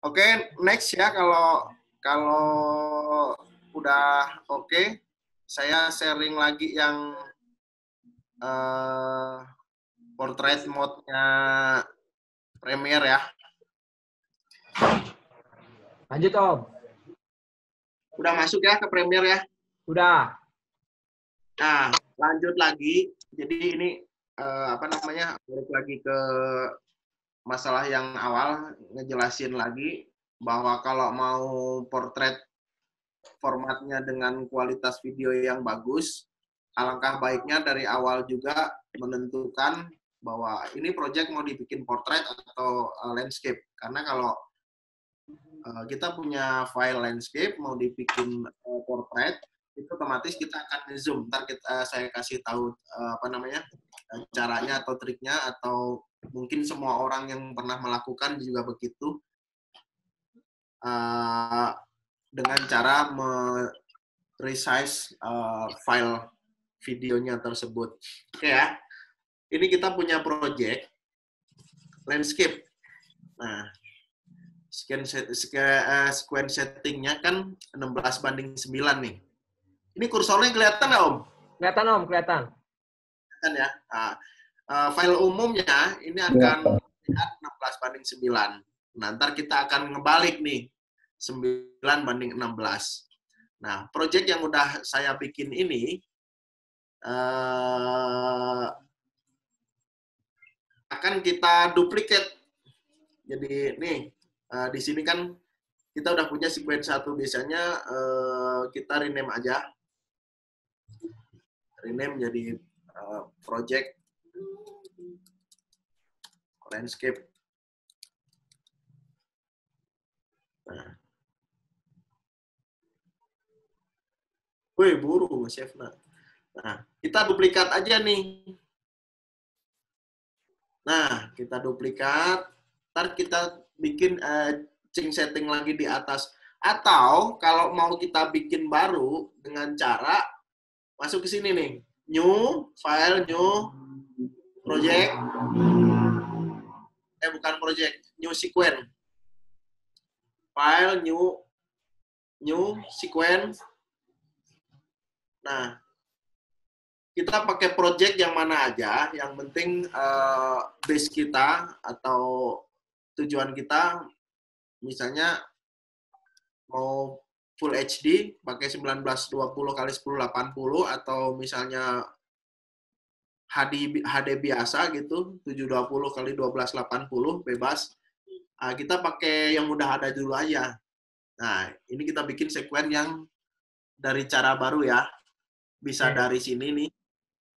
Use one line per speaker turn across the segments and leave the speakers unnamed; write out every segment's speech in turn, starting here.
Oke, next ya kalau kalau udah oke, saya sharing lagi yang portrait mode-nya Premiere ya.
Lanjut Om.
Udah masuk ya ke Premiere ya.
Udah.
Nah, lanjut lagi. Jadi ini apa namanya? Balik lagi ke masalah yang awal, ngejelasin lagi bahwa kalau mau portrait formatnya dengan kualitas video yang bagus, alangkah baiknya dari awal juga menentukan bahwa ini project mau dibikin portrait atau landscape. Karena kalau kita punya file landscape mau dibikin portrait, itu otomatis kita akan zoom. Ntar saya kasih tahu apa namanya caranya atau triknya, atau mungkin semua orang yang pernah melakukan juga begitu, dengan cara resize file videonya tersebut. Oke ya, ini kita punya project landscape. Nah, sequence settingnya kan 16:9 nih. Ini kursornya kelihatan nggak, Om?
Kelihatan Om, kelihatan.
Kelihatan ya. Nah, file umumnya ini akan lihat 16:9. Nah, ntar kita akan ngebalik nih, 9:16. Nah, project yang udah saya bikin ini akan kita duplicate. Jadi nih, di sini kan kita udah punya sequence 1. Biasanya kita rename aja. Rename jadi project landscape. Nah. Wih, buru Chef. Nah, kita duplikat aja nih. Nah, kita duplikat. Ntar kita bikin change setting lagi di atas. Atau kalau mau kita bikin baru dengan cara masuk ke sini nih. New, file, new, project. Bukan project, new sequence. File, new sequence. Nah, kita pakai project yang mana aja, yang penting base kita atau tujuan kita, misalnya mau Full HD, pakai 1920x1080, atau misalnya HD biasa gitu, 720x1280, bebas. Kita pakai yang udah ada dulu aja. Nah, ini kita bikin sequence yang dari cara baru ya. Bisa dari sini nih.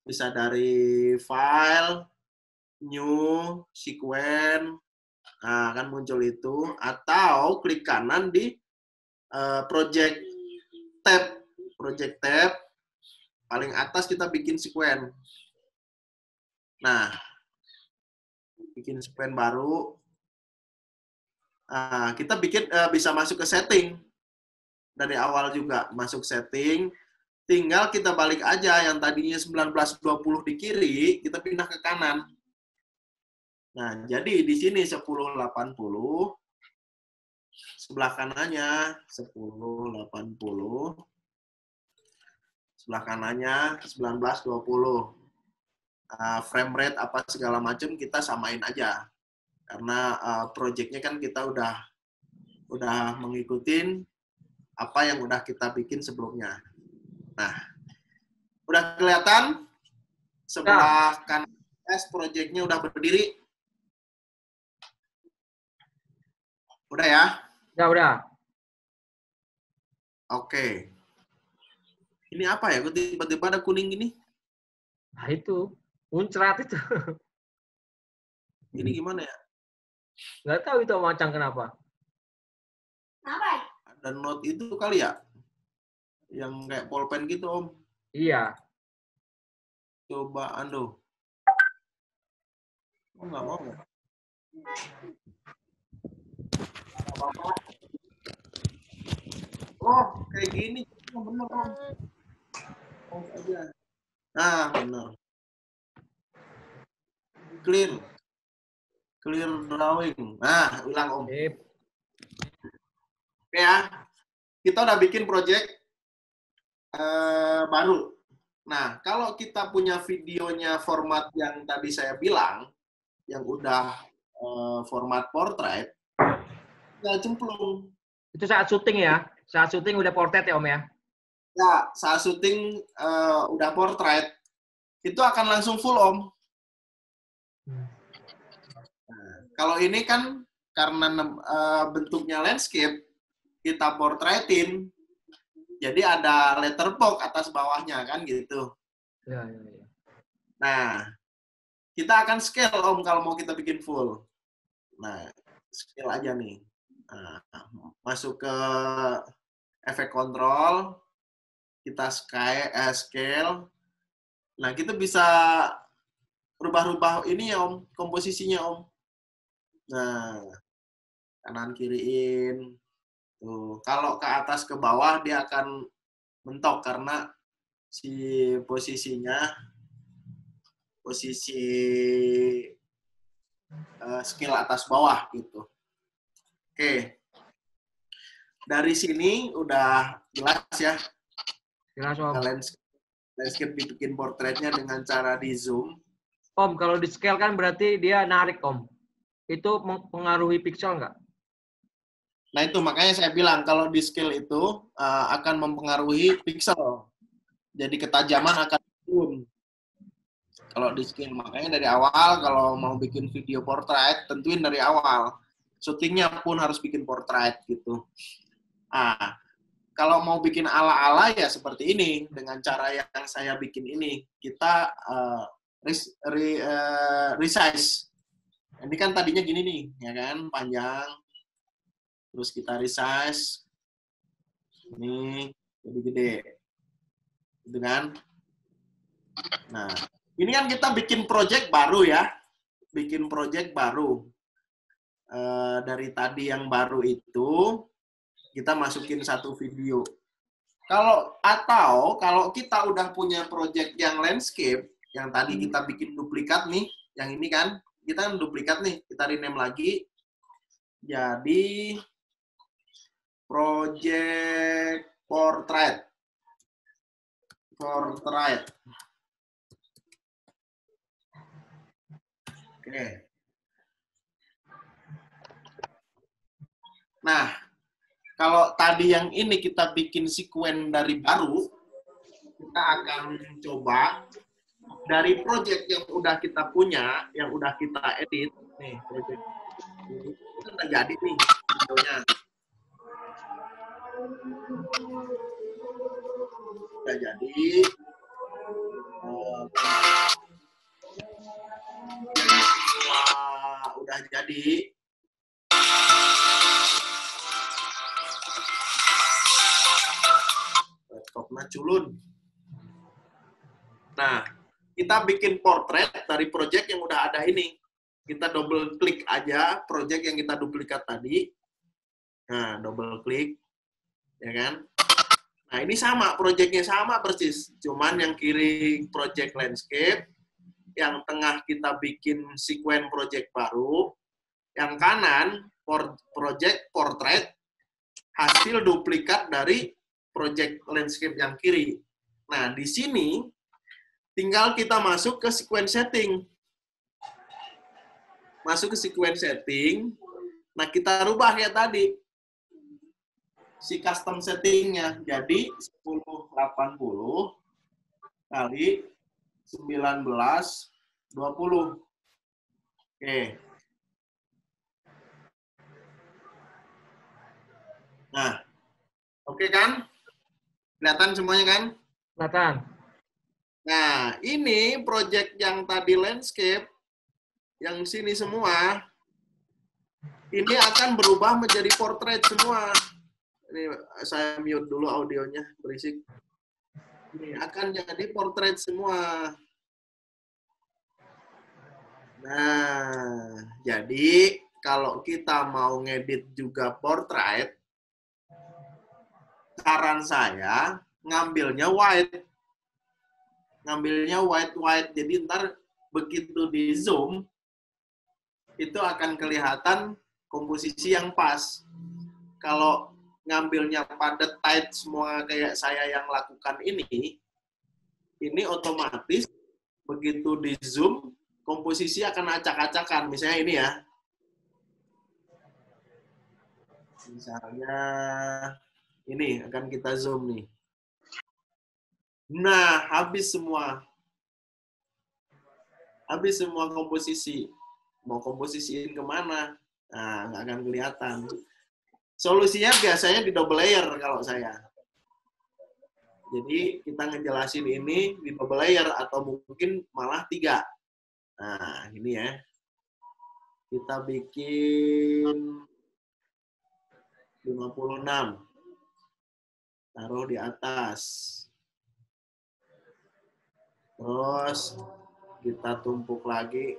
Bisa dari file, new, sequence, nah kan muncul itu. Atau klik kanan di project tab, paling atas kita bikin sequence. Nah, bikin sequence baru. Kita bikin bisa masuk ke setting. Dari awal juga masuk setting. Tinggal kita balik aja, yang tadinya 1920 di kiri, kita pindah ke kanan. Nah, jadi di sini 1080, sebelah kanannya 1080, sebelah kanannya 1920. Frame rate apa segala macam kita samain aja. Karena project-nya kan kita udah mengikutin apa yang udah kita bikin sebelumnya. Nah, udah kelihatan sebelah kanan project-nya udah berdiri. Udah ya?
Udah.
Oke. Ini apa ya? Kok tiba-tiba ada kuning gini?
Nah itu, muncrat itu.
Ini gimana ya?
Nggak tahu itu macam kenapa.
Kenapa?
Ada note itu kali ya? Yang kayak pulpen gitu, Om.
Iya.
Coba ando. Oh, nggak mau. Oh, kayak gini. Oh, bener, Om. Oh, aja. Nah, bener. Clear drawing. Nah, ulang, Om.
Sip.
Oke ya, kita udah bikin project baru. Nah, kalau kita punya videonya format yang tadi saya bilang, yang udah format portrait, tinggal cemplung.
Itu saat syuting ya? Saat syuting udah portrait ya Om ya?
Ya, saat syuting udah portrait, itu akan langsung full Om. Nah, kalau ini kan karena bentuknya landscape, kita portraitin, jadi ada letterbox atas bawahnya kan gitu.
Ya.
Nah, kita akan scale Om kalau mau kita bikin full. Nah, scale aja nih. Nah, masuk ke efek kontrol, kita scale. Nah, kita bisa rubah-rubah ini ya Om, komposisinya Om. Nah, kanan kiriin. Tuh, kalau ke atas ke bawah dia akan mentok karena si posisi scale atas bawah gitu. Oke. Dari sini udah jelas ya.
Jelas Om.
Landscape dibikin portraitnya dengan cara di zoom.
Om, kalau di scale kan berarti dia narik Om. Itu mempengaruhi pixel nggak?
Nah itu makanya saya bilang kalau di scale itu akan mempengaruhi pixel. Jadi ketajaman akan turun. Kalau di scale, makanya dari awal kalau mau bikin video portrait, tentuin dari awal. Syutingnya pun harus bikin portrait gitu. Kalau mau bikin ala-ala ya seperti ini, dengan cara yang saya bikin ini. Kita resize. Ini kan tadinya gini nih, ya kan, panjang. Terus kita resize. Ini jadi gede. Gitu kan. Nah, ini kan kita bikin project baru ya. Bikin project baru. Dari tadi yang baru itu, kita masukin satu video. Kalau kita udah punya project yang landscape, yang tadi kita bikin duplikat nih, yang ini kan, kita kan duplikat nih, kita rename lagi. Jadi, project portrait. Oke. Nah, kalau tadi yang ini kita bikin sekuen dari baru, kita akan coba dari project yang udah kita punya, yang udah kita edit, nih project ini udah jadi nih videonya. Udah jadi. Udah jadi. Laptopnya culun. Nah, kita bikin portrait dari project yang udah ada ini. Kita double klik aja project yang kita duplikat tadi. Nah, double klik. Ya kan? Nah, ini sama, projectnya sama persis. Cuman yang kiri project landscape, yang tengah kita bikin sekuen project baru, yang kanan project portrait, hasil duplikat dari project landscape yang kiri. Nah, di sini tinggal kita masuk ke sequence setting. Masuk ke sequence setting. Nah, kita rubah ya tadi. Si custom settingnya. Jadi, 1080 kali 1920. Oke. Nah, oke kan? Kelihatan semuanya kan?
Kelihatan.
Nah, ini project yang tadi landscape, yang sini semua, ini akan berubah menjadi portrait semua. Ini saya mute dulu audionya, berisik. Ini akan jadi portrait semua. Nah, jadi kalau kita mau ngedit juga portrait, saran saya ngambilnya white. Jadi ntar begitu di zoom, itu akan kelihatan komposisi yang pas. Kalau ngambilnya padat tight semua kayak saya yang lakukan ini otomatis begitu di zoom komposisi akan acak-acakan. Misalnya ini ya. Misalnya ini akan kita zoom nih. Nah, habis semua komposisi. Mau komposisiin kemana? Nah, nggak akan kelihatan. Solusinya biasanya di double layer kalau saya. Jadi kita ngejelasin ini di double layer atau mungkin malah 3. Nah, ini ya. Kita bikin 56. Taruh di atas. Terus kita tumpuk lagi.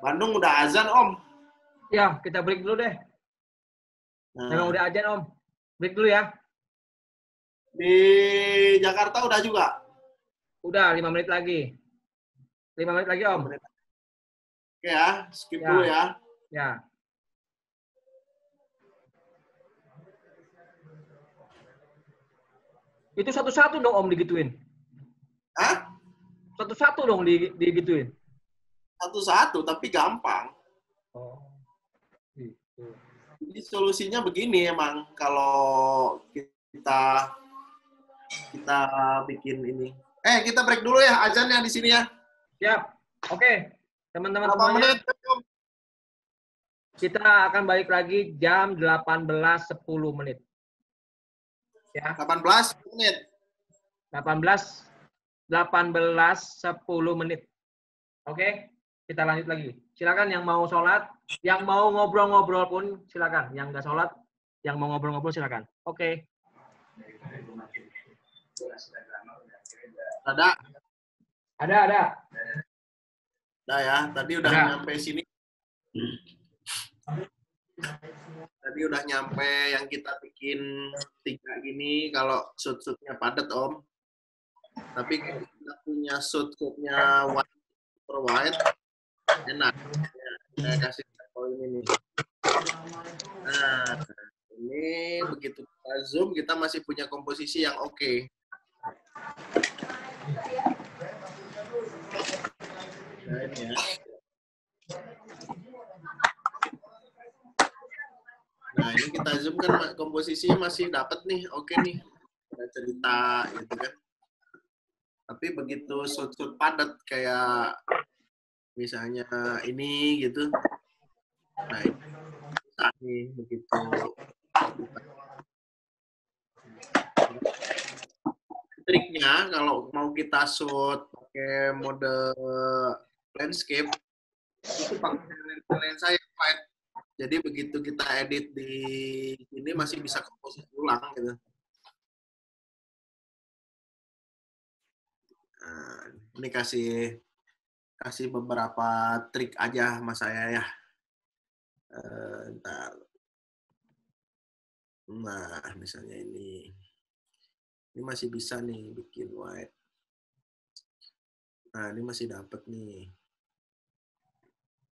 Bandung udah azan, Om.
Ya, kita break dulu deh. Memang udah azan, Om. Break dulu ya.
Di Jakarta udah juga?
Udah, 5 menit lagi. 5 menit lagi, Om.
Oke ya, skip dulu ya.
Ya. Itu satu-satu dong, Om, digituin.
Hah?
Satu-satu dong digituin.
Satu-satu, tapi gampang.
Oh, gitu.
Jadi solusinya begini emang kalau kita bikin ini. Kita break dulu ya azannya di sini ya.
Siap. Oke. Teman-teman
Berapa
semuanya.
menit?
Kita akan balik lagi jam 18.10 menit. Ya.
18 menit.
18:10 menit. Oke, kita lanjut lagi. Silakan yang mau sholat, yang mau ngobrol-ngobrol pun silakan. Yang nggak sholat, yang mau ngobrol-ngobrol silakan. Oke.
Ada?
Ada.
Udah ya, tadi udah nyampe sini. Tadi udah nyampe yang kita bikin 3 gini, kalau shoot-shootnya padat, Om. Tapi kalau kita punya shoot-shootnya white, enak. Saya kasih contoh ini nih. Nah, ini begitu kita zoom, kita masih punya komposisi yang oke. Nah, ini ya. Nah, ini kita zoom kan komposisinya masih dapat nih, oke nih. Ada cerita gitu kan. Tapi begitu shoot-shoot padat kayak misalnya ini gitu. Nah, ini begitu. Triknya kalau mau kita shoot pakai mode landscape itu pakai lensa yang wide. Jadi begitu kita edit di ini masih bisa komposisi ulang gitu. Nah, ini kasih beberapa trik aja sama saya ya. Ntar. Nah, misalnya ini masih bisa nih bikin white. Nah, ini masih dapat nih.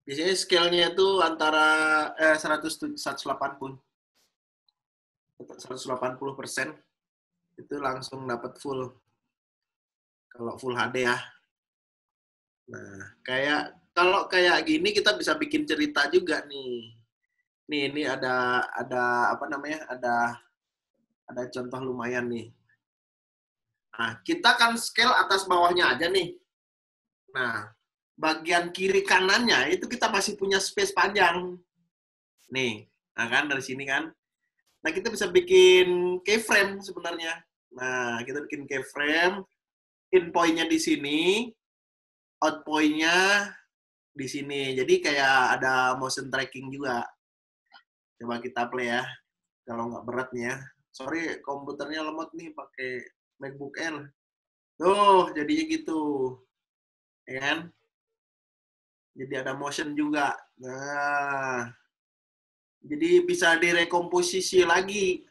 Biasanya scale-nya itu antara 180% itu langsung dapat full. Kalau full HD ya. Nah, kalau kayak gini kita bisa bikin cerita juga nih. Nih, ini ada apa namanya? Ada contoh lumayan nih. Nah, kita kan scale atas bawahnya aja nih. Nah, bagian kiri kanannya itu kita masih punya space panjang. Nih, nah kan dari sini kan. Nah, kita bisa bikin keyframe sebenarnya. Nah, kita bikin keyframe, in point-nya di sini, out point-nya di sini. Jadi kayak ada motion tracking juga. Coba kita play ya. Kalau nggak berat nih ya. Sorry, komputernya lemot nih pakai MacBook Air. Tuh, jadinya gitu. Ya kan? Jadi ada motion juga. Nah, jadi bisa direkomposisi lagi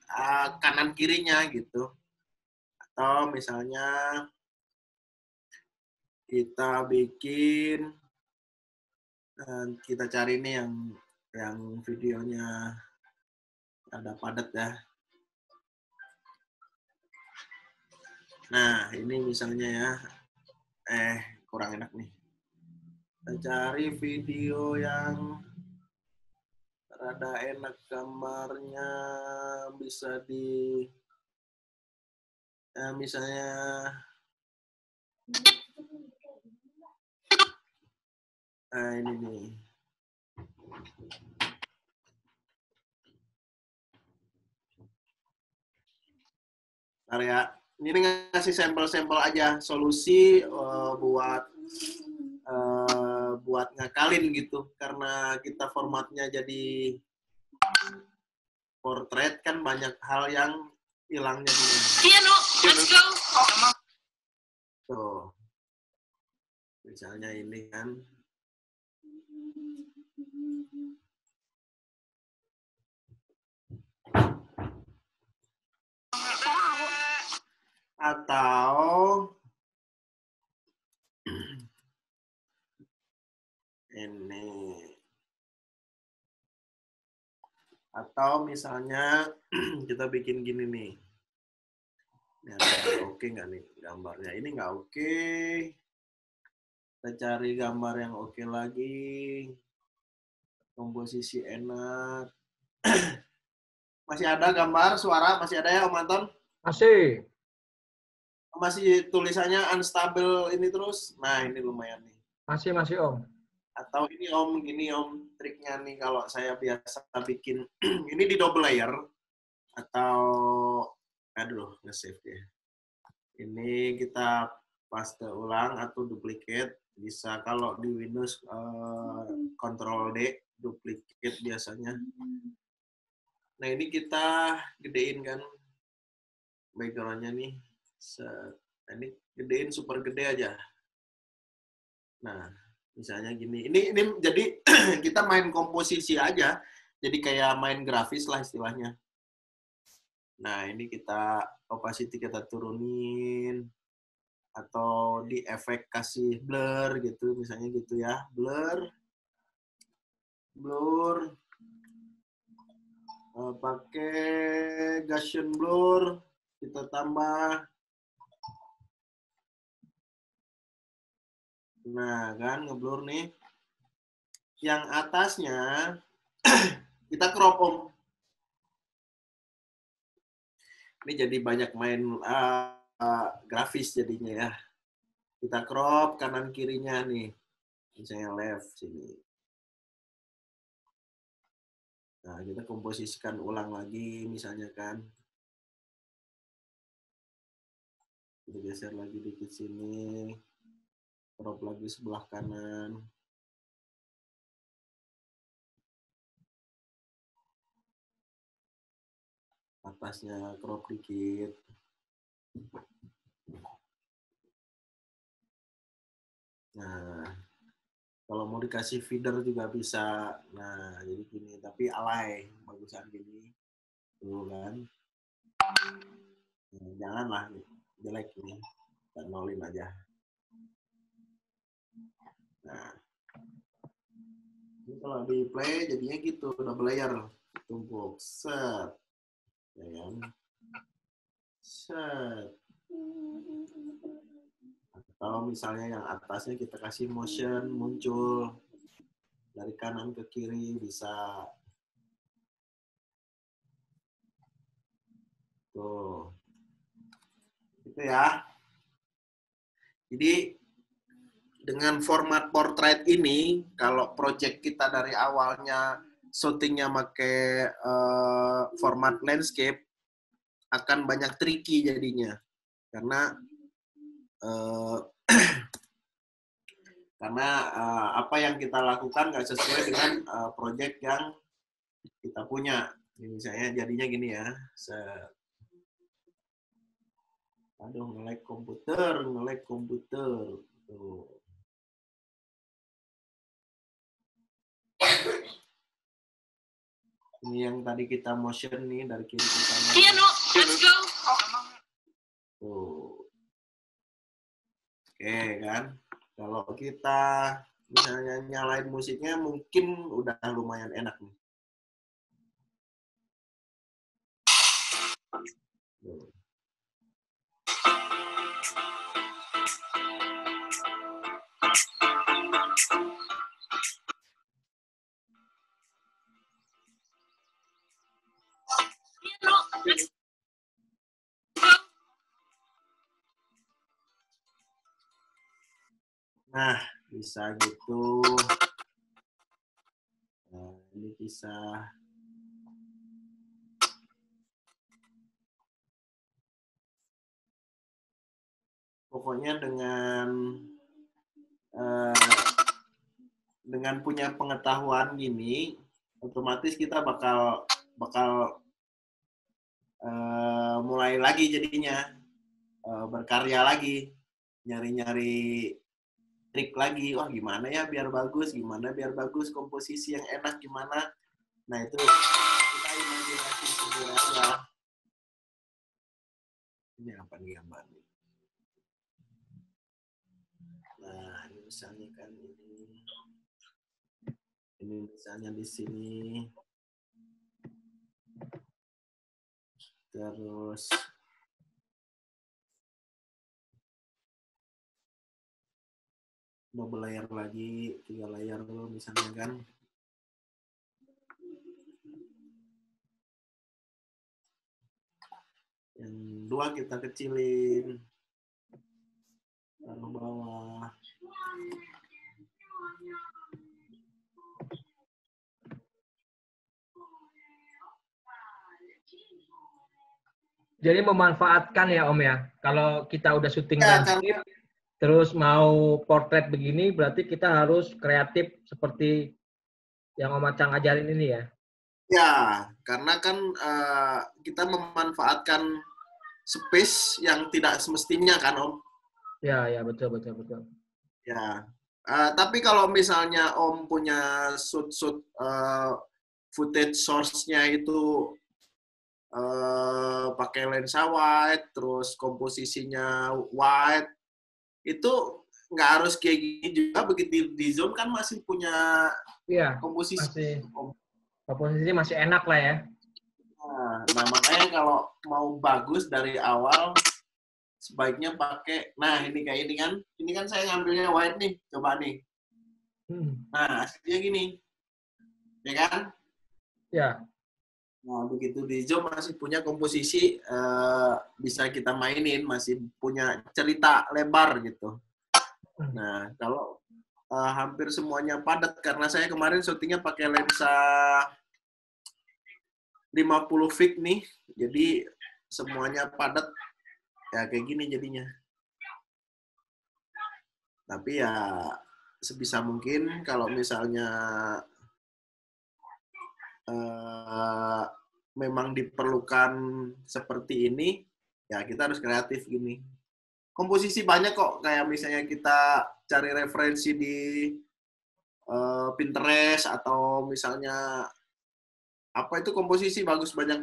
kanan kirinya gitu. Atau misalnya kita bikin, kita cari nih yang videonya Ada padat ya. Nah, ini misalnya ya. Kurang enak nih. Kita cari video yang rada enak gambarnya, bisa di misalnya ini nih. Bentar ya. Ini ngasih sampel-sampel aja solusi buat ngakalin gitu, karena kita formatnya jadi portrait kan banyak hal yang hilangnya dulu.
Iya, no, let's go.
Tuh. Misalnya ini kan. Atau ini. Atau misalnya kita bikin gini nih. Ini oke nggak nih gambarnya? Ini nggak oke. Kita cari gambar yang oke lagi. Komposisi enak. Masih ada gambar, suara? Masih ada ya Om Anton?
Masih.
Masih tulisannya unstable ini terus? Nah, ini lumayan nih.
Masih Om.
Atau ini Om, gini Om, triknya nih kalau saya biasa bikin, ini di double layer, atau, aduh, nge-save ya. Ini kita paste ulang atau duplicate, bisa kalau di Windows Ctrl D, duplicate biasanya. Nah, ini kita gedein kan, background-nya nih. Nah, ini gedein super gede aja. Nah, misalnya gini. Ini jadi kita main komposisi aja. Jadi kayak main grafis lah istilahnya. Nah, ini kita opacity kita turunin, atau di efek kasih blur gitu, misalnya gitu ya. Blur. Pakai Gaussian blur, kita tambah. Nah, kan ngeblur nih. Yang atasnya kita crop Om. Ini jadi banyak main grafis jadinya ya. Kita crop kanan kirinya nih. Misalnya left sini. Nah, kita komposisikan ulang lagi misalnya kan. Kita geser lagi dikit sini. Crop lagi sebelah kanan. Atasnya crop dikit. Nah, kalau mau dikasih feeder juga bisa. Nah, jadi gini. Tapi alay. Bagusan gini. Tuh kan. Nah, janganlah. Jelek ini. Kita nolin aja. Nah. Ini kalau di play jadinya gitu. Double layer. Tumpuk. Set. Ya kan. Set. Atau misalnya yang atasnya kita kasih motion muncul dari kanan ke kiri bisa. Tuh. Gitu ya. Jadi dengan format portrait ini, kalau project kita dari awalnya shootingnya pakai format landscape, akan banyak tricky jadinya. Karena apa yang kita lakukan nggak sesuai dengan project yang kita punya. Ini misalnya jadinya gini ya. Aduh, nge-lag komputer. Tuh. Ini yang tadi kita motion nih dari kiri ke kanan.
Iya, no, let's go.
Tuh. Oke kan. Kalau kita misalnya nyalain musiknya mungkin udah lumayan enak nih.
Piano, let's go.
Nah, bisa gitu. Nah, ini bisa. Pokoknya dengan punya pengetahuan gini, otomatis kita bakal mulai lagi jadinya, berkarya lagi, nyari-nyari trik lagi. Wah, gimana ya biar bagus, komposisi yang enak gimana. Nah, itu kita imajinasi sendiri aja. Ini apa nih gambar nih? Nah, ini misalnya kan ini misalnya di sini. Terus double layer lagi, 3 layer dulu misalnya kan. Yang 2 kita kecilin. Taruh bawah.
Jadi memanfaatkan ya Om ya. Kalau kita udah syuting
Ya,
landscape, terus mau portrait begini, berarti kita harus kreatif seperti yang Om Acang ajarin ini ya.
Ya, karena kan kita memanfaatkan space yang tidak semestinya kan Om.
Ya, ya betul.
Ya, tapi kalau misalnya Om punya footage source-nya itu pakai lensa wide, terus komposisinya wide, itu nggak harus kayak gini juga. Begitu di zoom kan masih punya komposisi.
Komposisinya masih enak lah ya.
Nah, makanya kalau mau bagus dari awal, sebaiknya pakai, nah ini kayak ini kan saya ngambilnya wide nih, coba nih. Nah, hasilnya gini, ya kan?
Ya.
Nah, begitu di zoom masih punya komposisi, bisa kita mainin, masih punya cerita lebar gitu. Nah, kalau hampir semuanya padat, karena saya kemarin syutingnya pakai lensa 50 fix nih, jadi semuanya padat, ya kayak gini jadinya. Tapi ya sebisa mungkin kalau misalnya memang diperlukan seperti ini, ya kita harus kreatif gini. Komposisi banyak kok, kayak misalnya kita cari referensi di Pinterest atau misalnya apa itu komposisi bagus, banyak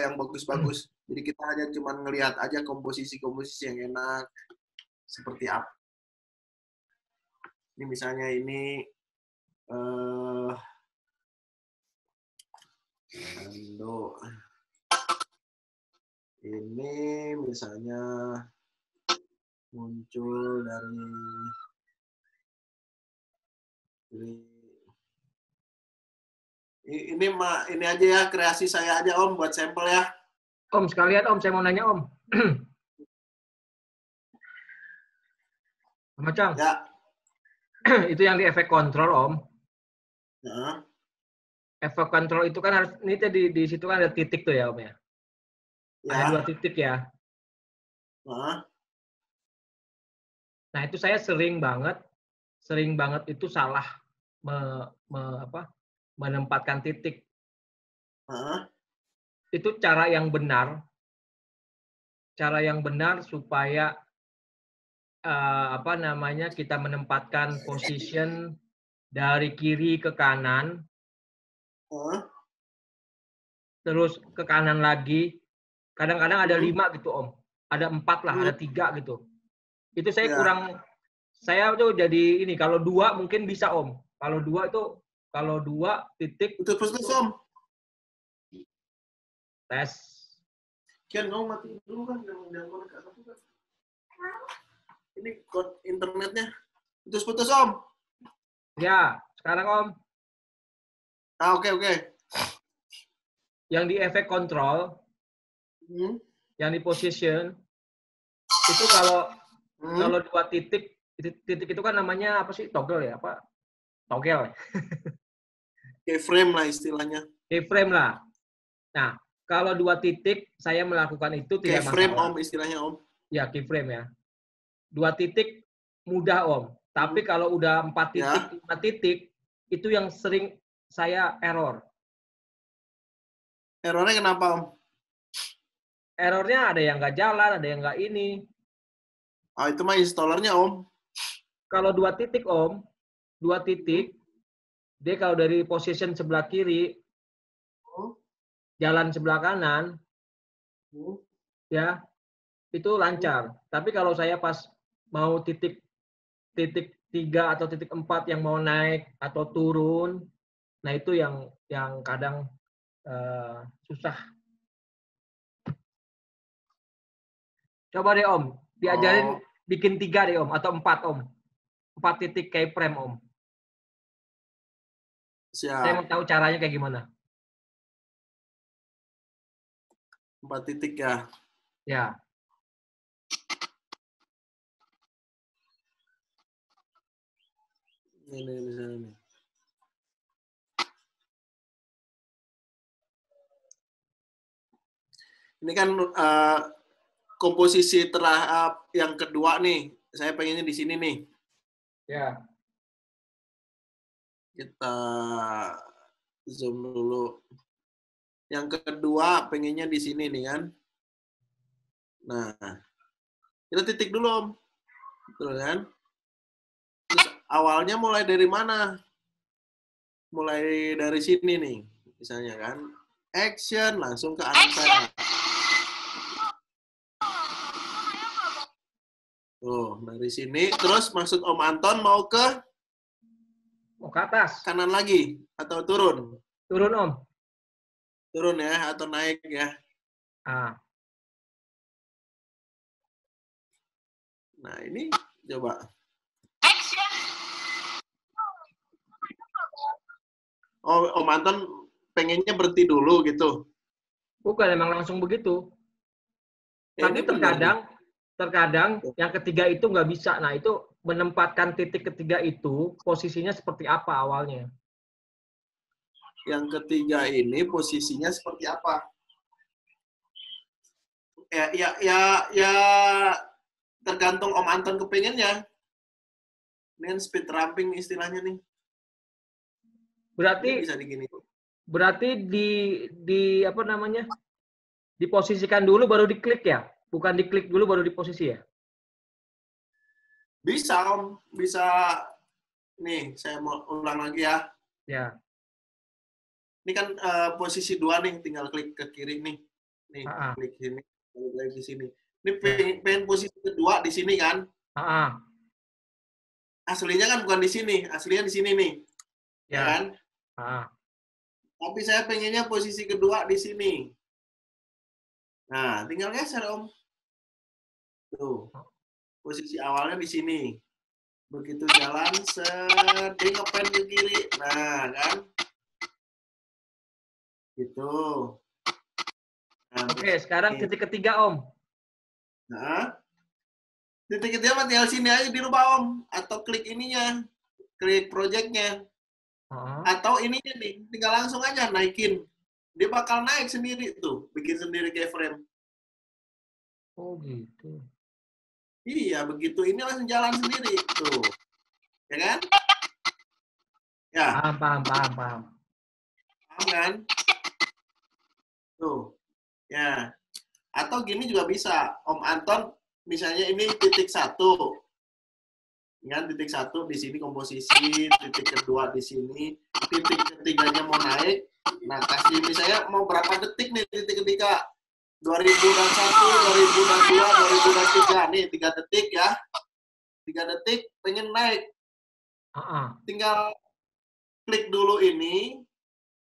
yang bagus-bagus. Jadi kita hanya cuma ngelihat aja komposisi yang enak seperti apa. Ini misalnya ini ini misalnya muncul dari ini aja ya, kreasi saya aja Om, buat sampel ya.
Om, sekalian Om, saya mau nanya Om. Om Acang.
Ya.
Itu yang di efek kontrol Om.
Ya.
Efek kontrol itu kan harus, ini tadi di situ kan ada titik tuh ya Om ya. Ya. Ada 2 titik ya. Nah itu saya sering banget itu salah menempatkan titik. Itu cara yang benar supaya kita menempatkan position dari kiri ke kanan, terus ke kanan lagi. Kadang-kadang ada 5 gitu Om, ada 4 lah, ada 3 gitu. Itu saya kurang, saya tuh jadi ini, kalau 2 mungkin bisa Om. Kalau 2 titik.
Putus Om.
Tes.
Kian, kamu mati dulu kan, jangan konek aku kan. Ini kode internetnya. Putus-putus, Om.
Ya, sekarang Om,
Ah, oke.
yang di efek control, yang di position, itu kalau dua titik itu kan namanya apa sih? Toggle ya? Apa? Toggle.
Keyframe lah istilahnya.
Keyframe lah. Nah, kalau dua titik saya melakukan itu tidak
Keyframe,
masalah.
Om, istilahnya, Om.
Ya, keyframe ya. Dua titik mudah, Om. Tapi kalau udah 4 titik, 5 titik, itu yang sering saya error.
Errornya kenapa, Om?
Errornya ada yang nggak jalan, ada yang nggak ini.
Ah, itu mah installernya, Om.
Kalau 2 titik, Om, 2 titik, dia kalau dari position sebelah kiri, jalan sebelah kanan, ya, itu lancar. Tapi kalau saya pas mau titik 3 atau titik 4 yang mau naik atau turun, nah itu yang kadang susah. Coba deh Om, diajarin bikin 3 deh Om, atau 4 Om. 4 titik keyframe Om.
Siap.
Saya mau tahu caranya kayak gimana.
4 titik ya.
Ya.
Ini misalnya nih. Ini kan komposisi yang kedua nih. Saya pengennya di sini nih.
Ya.
Kita zoom dulu. Yang kedua pengennya di sini nih kan. Nah, kita titik dulu, Om. Betul kan? Terus awalnya mulai dari mana? Mulai dari sini nih, misalnya kan. Action, langsung ke anak saya. Tuh, dari sini. Terus maksud Om Anton mau ke
atas.
Kanan lagi, atau turun?
Turun, Om.
Turun ya, atau naik ya. Nah, ini coba. Oh, Om Anton pengennya berhenti dulu gitu.
Bukan, emang langsung begitu. Tapi terkadang yang ketiga itu nggak bisa. Nah, itu menempatkan titik ketiga itu posisinya seperti apa awalnya?
Yang ketiga ini posisinya seperti apa? Ya tergantung Om Anton kepengennya. Ini kan speed ramping istilahnya nih.
Berarti
ini bisa digini.
Berarti di apa namanya? Diposisikan dulu baru diklik ya? Bukan diklik dulu baru diposisi ya?
Bisa, Om. Bisa. Nih, saya mau ulang lagi ya.
Ya.
Ini kan posisi 2 nih, tinggal klik ke kiri nih. Nih, klik sini, klik di sini. Ini pengen posisi kedua di sini kan? Aslinya kan bukan di sini, aslinya di sini nih. Ya kan? Tapi saya pengennya posisi kedua di sini. Nah, tinggal geser, Om. Tuh. Posisi awalnya di sini. Begitu jalan, dia ngepen ke kiri. Nah, kan? Gitu. Nah,
Oke, sekarang titik ketiga, Om.
Nah, titik ketiga tinggal sini aja dirubah, Om. Atau klik ininya. Klik project-nya. Atau ininya nih, tinggal langsung aja naikin. Dia bakal naik sendiri tuh. Bikin sendiri keyframe.
Oh, gitu.
Iya, begitu ini langsung jalan sendiri tuh. Ya kan? Ya.
Paham.
Paham kan? Tuh. Ya. Atau gini juga bisa. Om Anton, misalnya ini titik 1. Kan titik 1 di sini komposisi, titik kedua di sini, titik ketiganya mau naik. Nah, kasih misalnya mau berapa detik nih titik ketiga? 2001, 2002, 2003. Nih, 3 detik ya. 3 detik pengen naik. Tinggal klik dulu ini,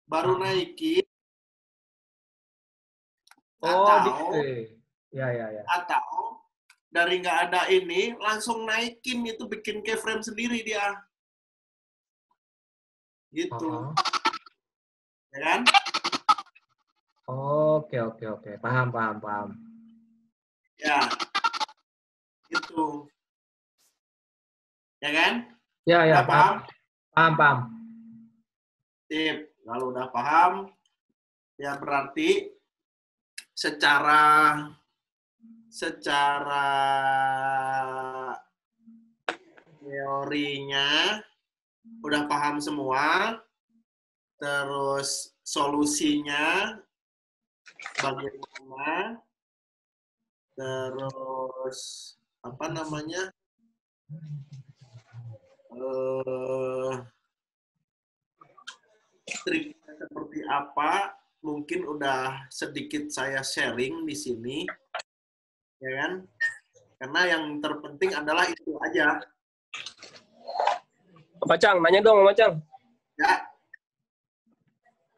baru naikin.
Oh,
Atau
ya.
atau dari nggak ada ini langsung naikin itu bikin keyframe sendiri dia. Gitu.
Oh.
Ya kan?
Oke. Paham.
Ya. Gitu. Ya kan?
Ya,
Udah paham?
Paham.
Sip. Kalau udah paham, ya berarti secara teorinya udah paham semua, terus solusinya bagaimana, terus apa namanya, triknya seperti apa, mungkin udah sedikit saya sharing di sini, ya kan? Karena yang terpenting adalah itu aja.
Pak Cang, nanya dong, Pak Cang.
Ya,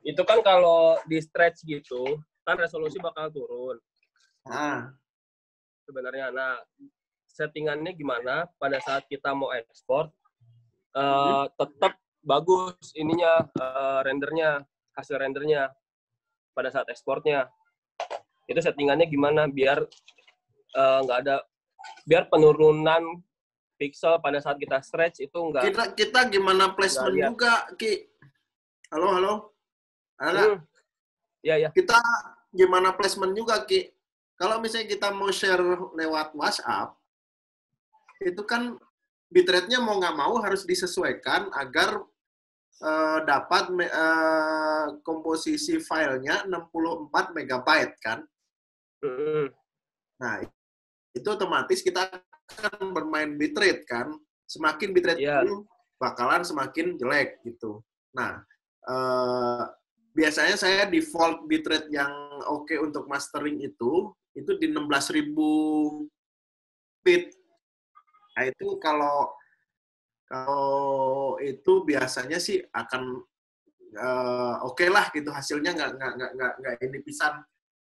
Itu kan kalau di stretch gitu, kan resolusi bakal turun
nah,
sebenarnya. Nah, settingannya gimana pada saat kita mau ekspor, tetap bagus ininya, rendernya, hasil rendernya pada saat ekspornya. Itu settingannya gimana biar nggak ada, biar penurunan pixel pada saat kita stretch itu nggak.
kita gimana placement
lihat.
juga, Ki? Halo? Ada?
Ya.
Kita gimana placement juga, Ki? Kalau misalnya kita mau share lewat WhatsApp, itu kan bitrate-nya mau nggak mau harus disesuaikan agar dapat komposisi filenya 64 MB kan. Nah, itu otomatis kita akan bermain bitrate kan. Semakin bitrate tinggi, bakalan semakin jelek gitu. Nah, biasanya saya default bitrate yang oke untuk mastering itu di 16.000 bit. Nah, itu kalau itu biasanya sih akan oke lah gitu, hasilnya nggak ini pisan.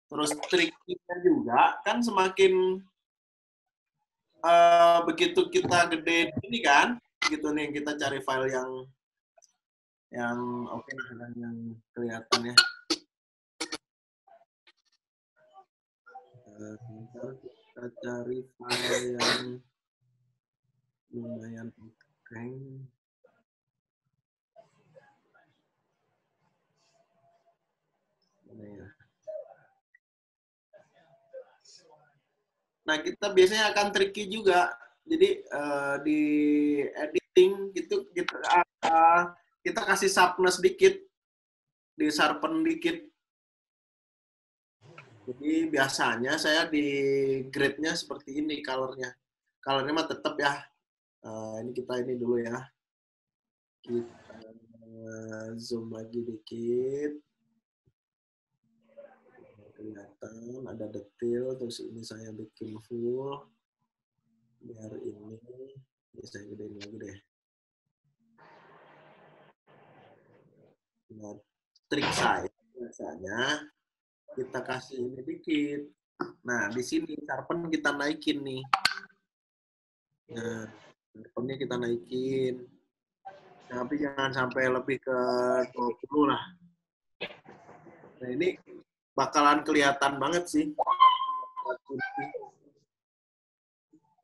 Terus triknya juga kan semakin begitu kita gede ini kan, gitu nih kita cari file yang oke lah, yang kelihatan ya. Kita cari file yang lumayan oke. Nah, kita biasanya akan tricky juga. Jadi di editing gitu kita kasih sharpness dikit, di sharpen dikit. Jadi biasanya saya di grade-nya seperti ini color-nya. Color-nya mah tetap ya. Ini kita ini dulu ya. Kita zoom lagi dikit. Kelihatan ada detail, terus ini saya bikin full biar ini saya gedein lagi deh. Nah, trik saya biasanya kita kasih ini dikit. Nah, di sini sharpen kita naikin nih. Nah, sharpennya kita naikin. Tapi jangan sampai lebih ke 20 lah. Nah, ini bakalan kelihatan banget sih.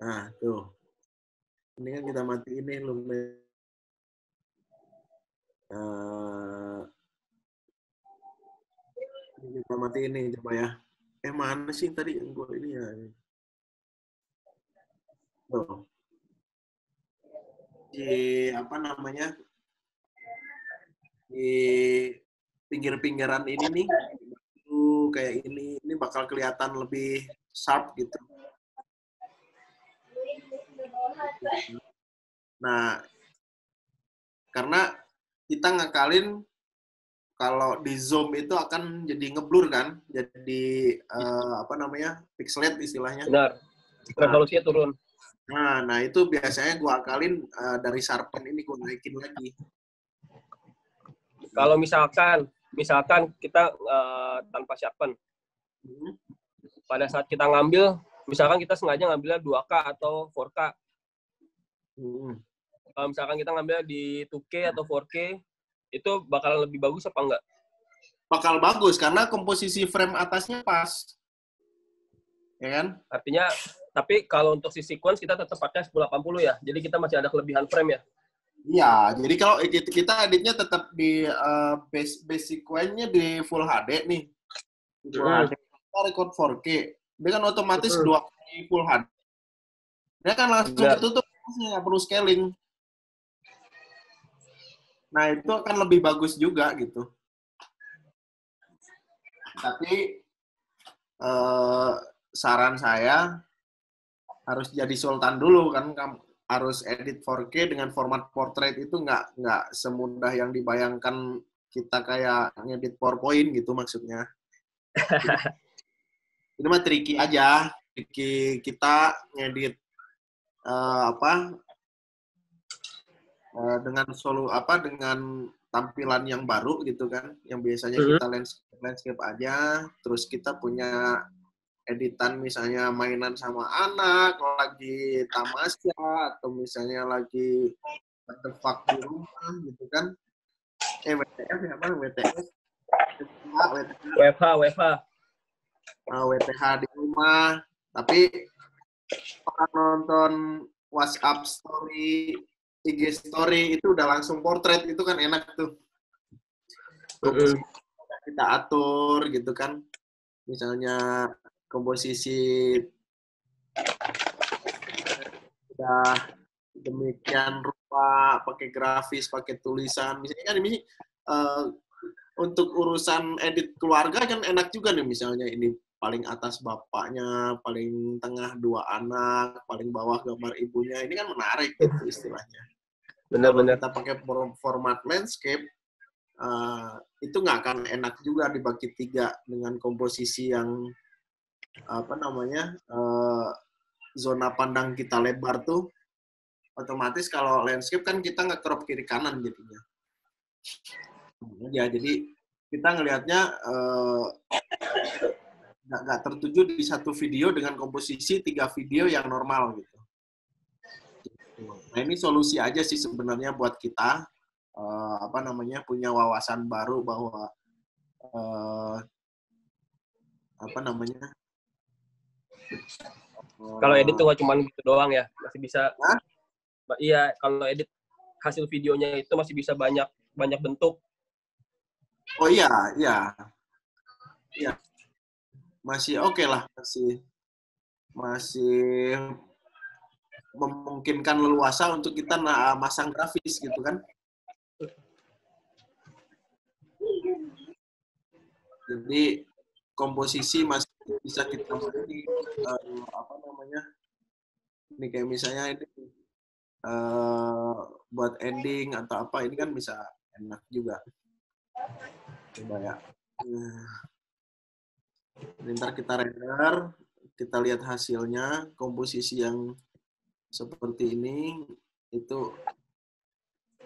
Nah, tuh. Ini kan kita matiin nih lumayan. Ini kita matiin nih, coba ya. Mana sih tadi yang gue ini ya? Tuh. Di apa namanya? Di pinggir-pinggiran ini nih. Kayak ini bakal kelihatan lebih sharp gitu. Nah, karena kita ngakalin kalau di zoom itu akan jadi ngeblur kan, jadi apa namanya, pixelate istilahnya.
Benar, resolusinya turun.
Nah itu biasanya gua akalin dari sharpen ini gua naikin lagi.
Kalau misalkan kita tanpa sharpen, pada saat kita ngambil, misalkan kita sengaja ngambilnya 2K atau 4K. Kalau misalkan kita ngambilnya di 2K atau 4K, itu bakalan lebih bagus apa enggak?
Bakal bagus karena komposisi frame atasnya pas. Ya kan?
Artinya, tapi kalau untuk si sequence kita tetap pakai 1080 ya. Jadi kita masih ada kelebihan frame ya.
Iya, jadi kalau kita editnya tetap di base sequence-nya di Full HD nih. Full HD. Kita record 4K. Dia kan otomatis 2 kali Full HD. Dia kan langsung ketutup, nggak perlu scaling. Nah, itu akan lebih bagus juga gitu. Tapi saran saya harus jadi sultan dulu kan, harus edit 4K dengan format portrait itu nggak semudah yang dibayangkan kita kayak ngedit PowerPoint gitu maksudnya. Ini mah tricky aja, tricky kita ngedit dengan tampilan yang baru gitu kan, yang biasanya kita landscape aja, terus kita punya editan misalnya mainan sama anak, lagi tamasya, atau misalnya lagi what the fuck di rumah gitu kan. WTF ya bang, WTF. WTH di rumah. Tapi orang nonton WhatsApp story, IG story itu udah langsung portrait, itu kan enak tuh. Kita atur gitu kan. Misalnya komposisi udah demikian rupa, pakai grafis, pakai tulisan. Misalnya kan ini untuk urusan edit keluarga kan enak juga nih, misalnya ini paling atas bapaknya, paling tengah 2 anak, paling bawah gambar ibunya. Ini kan menarik gitu istilahnya.
Benar-benar.
Kita pakai format landscape, itu nggak akan enak juga dibagi 3 dengan komposisi yang zona pandang kita lebar tuh. Otomatis kalau landscape kan kita nge-crop kiri kanan jadinya. Ya, jadi kita ngelihatnya nggak tertuju di satu video dengan komposisi 3 video yang normal gitu. Nah, ini solusi aja sih sebenarnya buat kita punya wawasan baru bahwa
kalau edit tuh nggak cuma gitu doang ya, masih bisa. Iya, kalau edit hasil videonya itu masih bisa banyak bentuk.
Oh iya. Masih oke lah, masih memungkinkan leluasa untuk kita masang grafis gitu kan. Jadi komposisi masih bisa kita ini kayak misalnya ini buat ending atau apa, ini kan bisa enak juga. Coba ya. Ntar kita render, kita lihat hasilnya, komposisi yang seperti ini itu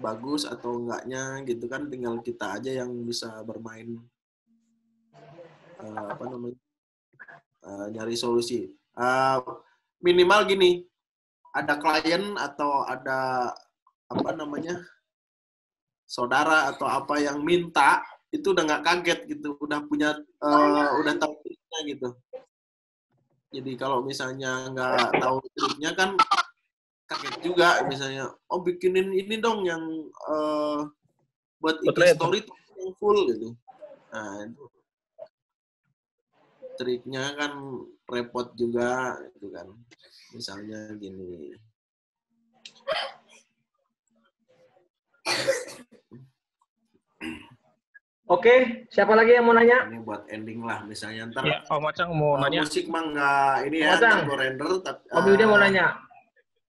bagus atau enggaknya gitu kan, tinggal kita aja yang bisa bermain nyari solusi. Minimal gini, ada klien atau ada saudara atau apa yang minta, itu udah nggak kaget gitu, udah punya udah tahu triknya gitu. Jadi kalau misalnya nggak tahu triknya kan kaget juga, misalnya bikinin ini dong yang buat IG story yang full gitu. Nah, itu triknya kan repot juga gitu kan. Misalnya gini.
Oke, siapa lagi yang mau nanya?
Ini buat ending lah, misalnya ntar.
Ya, Om Acang mau nanya.
Musik mah nggak ini ya, ntar gue render.
Om Yuda mau nanya.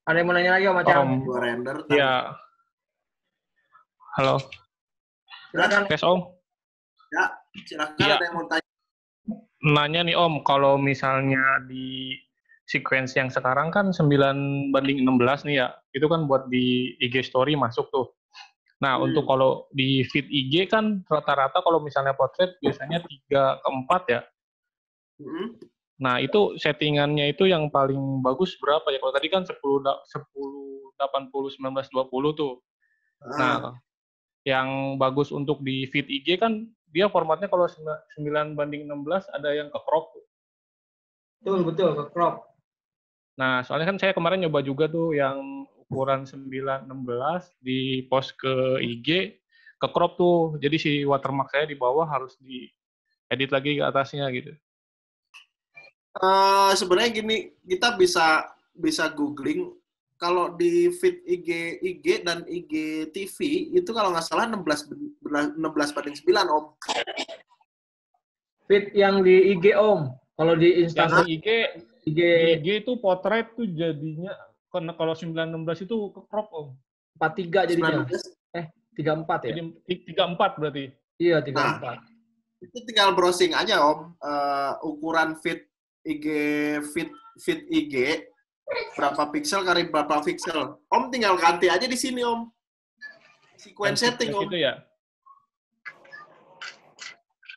Ada yang mau nanya lagi Om Acang?
Gue render.
Ya. Halo.
Silakan.
Tes Om.
Ya, silakan
Ya.
ada yang mau tanya.
Nanya nih Om, kalau misalnya di sequence yang sekarang kan 9:16 nih ya, itu kan buat di IG story masuk tuh. Nah, untuk kalau di feed IG kan rata-rata kalau misalnya portrait biasanya 3/4 ya. Nah, itu settingannya itu yang paling bagus berapa ya? Kalau tadi kan 1080 1920 tuh.
Ah,
Nah, yang bagus untuk di feed IG kan dia formatnya kalau 9:16 ada yang ke crop.
Betul, ke crop.
Nah, soalnya kan saya kemarin nyoba juga tuh yang ukuran 9:16 di post ke IG, ke crop tuh. Jadi si watermark saya di bawah harus diedit lagi ke atasnya gitu.
sebenarnya gini, kita bisa googling kalau di feed IG dan IG TV itu kalau nggak salah 16:9 Om.
Feed yang di IG Om. Kalau di
Yang
Instagram
di IG
IG
di IG itu potret tuh jadinya karena kalau 9:16 itu ke crop Om.
43 jadinya.
19.
34 ya?
Jadi 34 berarti.
Iya,
Nah,
34.
itu tinggal browsing aja Om, ukuran feed IG feed IG berapa pixel kali berapa pixel. Om tinggal ganti aja di sini Om. Sequence setting Om.
Itu ya.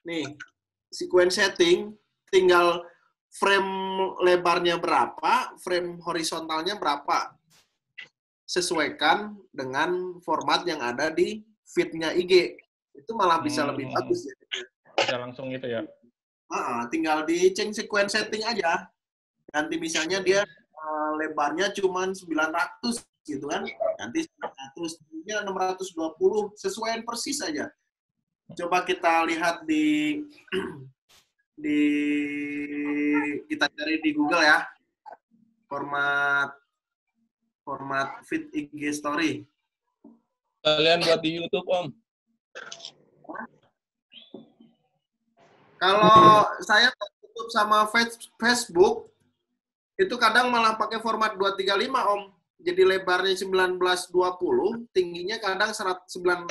Nih, sequence setting tinggal frame lebarnya berapa, frame horizontalnya berapa. Sesuaikan dengan format yang ada di feed-nya IG. Itu malah bisa lebih bagus ya.
Bisa langsung gitu ya.
Tinggal dicek sequence setting aja. Nanti misalnya dia lebarnya cuma 900 gitu kan. Nanti 900, nya 620, sesuaikan persis aja. Coba kita lihat di kita cari di Google ya. Format feed IG story.
Kalian buat di YouTube, Om.
Kalau saya tutup sama Facebook, itu kadang malah pakai format 235, Om. Jadi lebarnya 1920, tingginya kadang 910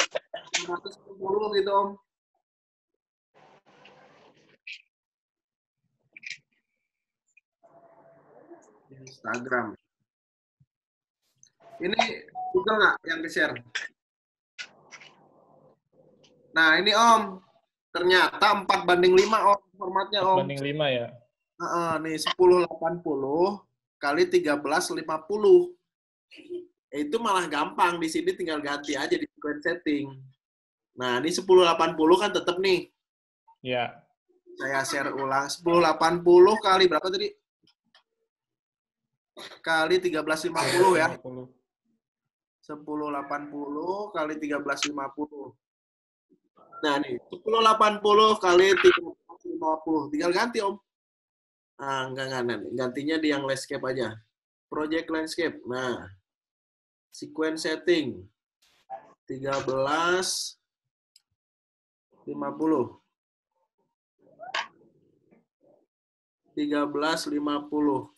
gitu, Om. Instagram. Ini Google nggak yang di-share? Nah, ini Om. Ternyata 4:5 Om formatnya Om.
4:5 ya.
Nih 1080 kali 1350. Itu malah gampang, di sini tinggal ganti aja di sequence setting. Nah, ini 1080 kan tetap nih.
Ya.
Saya share ulang 1080 kali berapa tadi? Kali 1350 ya. 1080 kali 1350. Nah, nih 1080 kali 1350. Tinggal ganti, Om. Enggak. Gantinya di yang landscape aja. Project landscape. Nah, sequence setting 1350. 1350.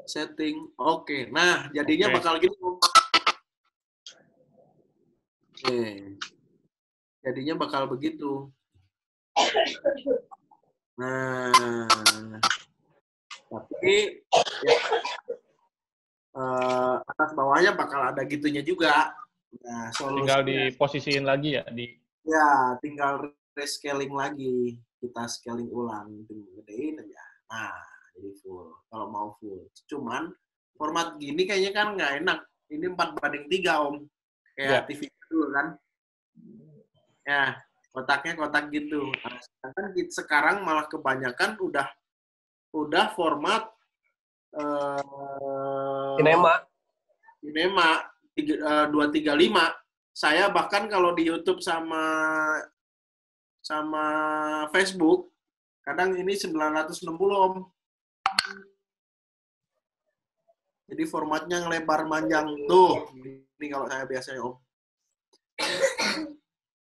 Setting. Oke. Nah, jadinya bakal gini, Om. Jadinya bakal begitu. Nah, tapi ya, atas bawahnya bakal ada gitunya juga. Nah,
tinggal diposisiin lagi ya
Ya, tinggal rescaling lagi. Kita scaling ulang, gedein aja. Nah, jadi full. Kalau mau full. Cuman format gini kayaknya kan nggak enak. Ini 4:3 Om. Kayak TV dulu kan. Ya, kotaknya kotak gitu. Nah, sekarang malah kebanyakan udah format
Cinema
235. Saya bahkan kalau di YouTube sama Facebook kadang ini 960 Om. Jadi formatnya ngelebar manjang tuh. Ini kalau saya biasanya Om.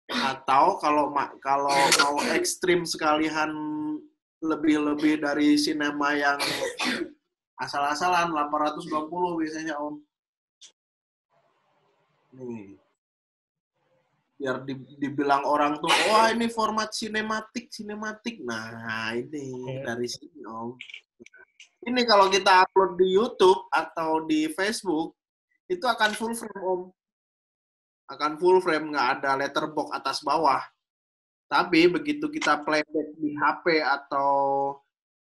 Atau kalau mau ekstrim sekalian lebih dari sinema yang asal-asalan 820 biasanya Om. Nih. Biar dibilang orang tuh, wah ini format sinematik. Nah, ini dari sini Om. Ini kalau kita upload di YouTube atau di Facebook, itu akan full frame Om. Akan full frame, nggak ada letterbox atas bawah. Tapi begitu kita playback di HP atau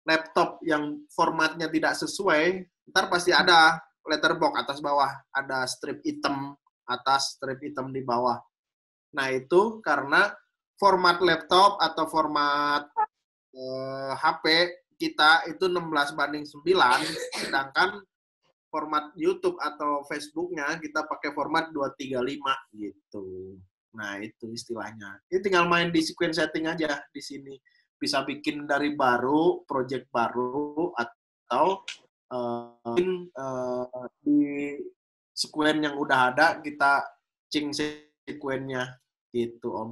laptop yang formatnya tidak sesuai, ntar pasti ada letterbox atas bawah, ada strip hitam atas, strip hitam di bawah. Nah, itu karena format laptop atau format HP kita itu 16:9, sedangkan format YouTube atau Facebooknya kita pakai format 235 gitu. Nah, itu istilahnya. Ini tinggal main di sequence setting aja di sini. Bisa bikin dari baru, project baru, atau di sequence yang udah ada kita cing sequence-nya gitu, Om.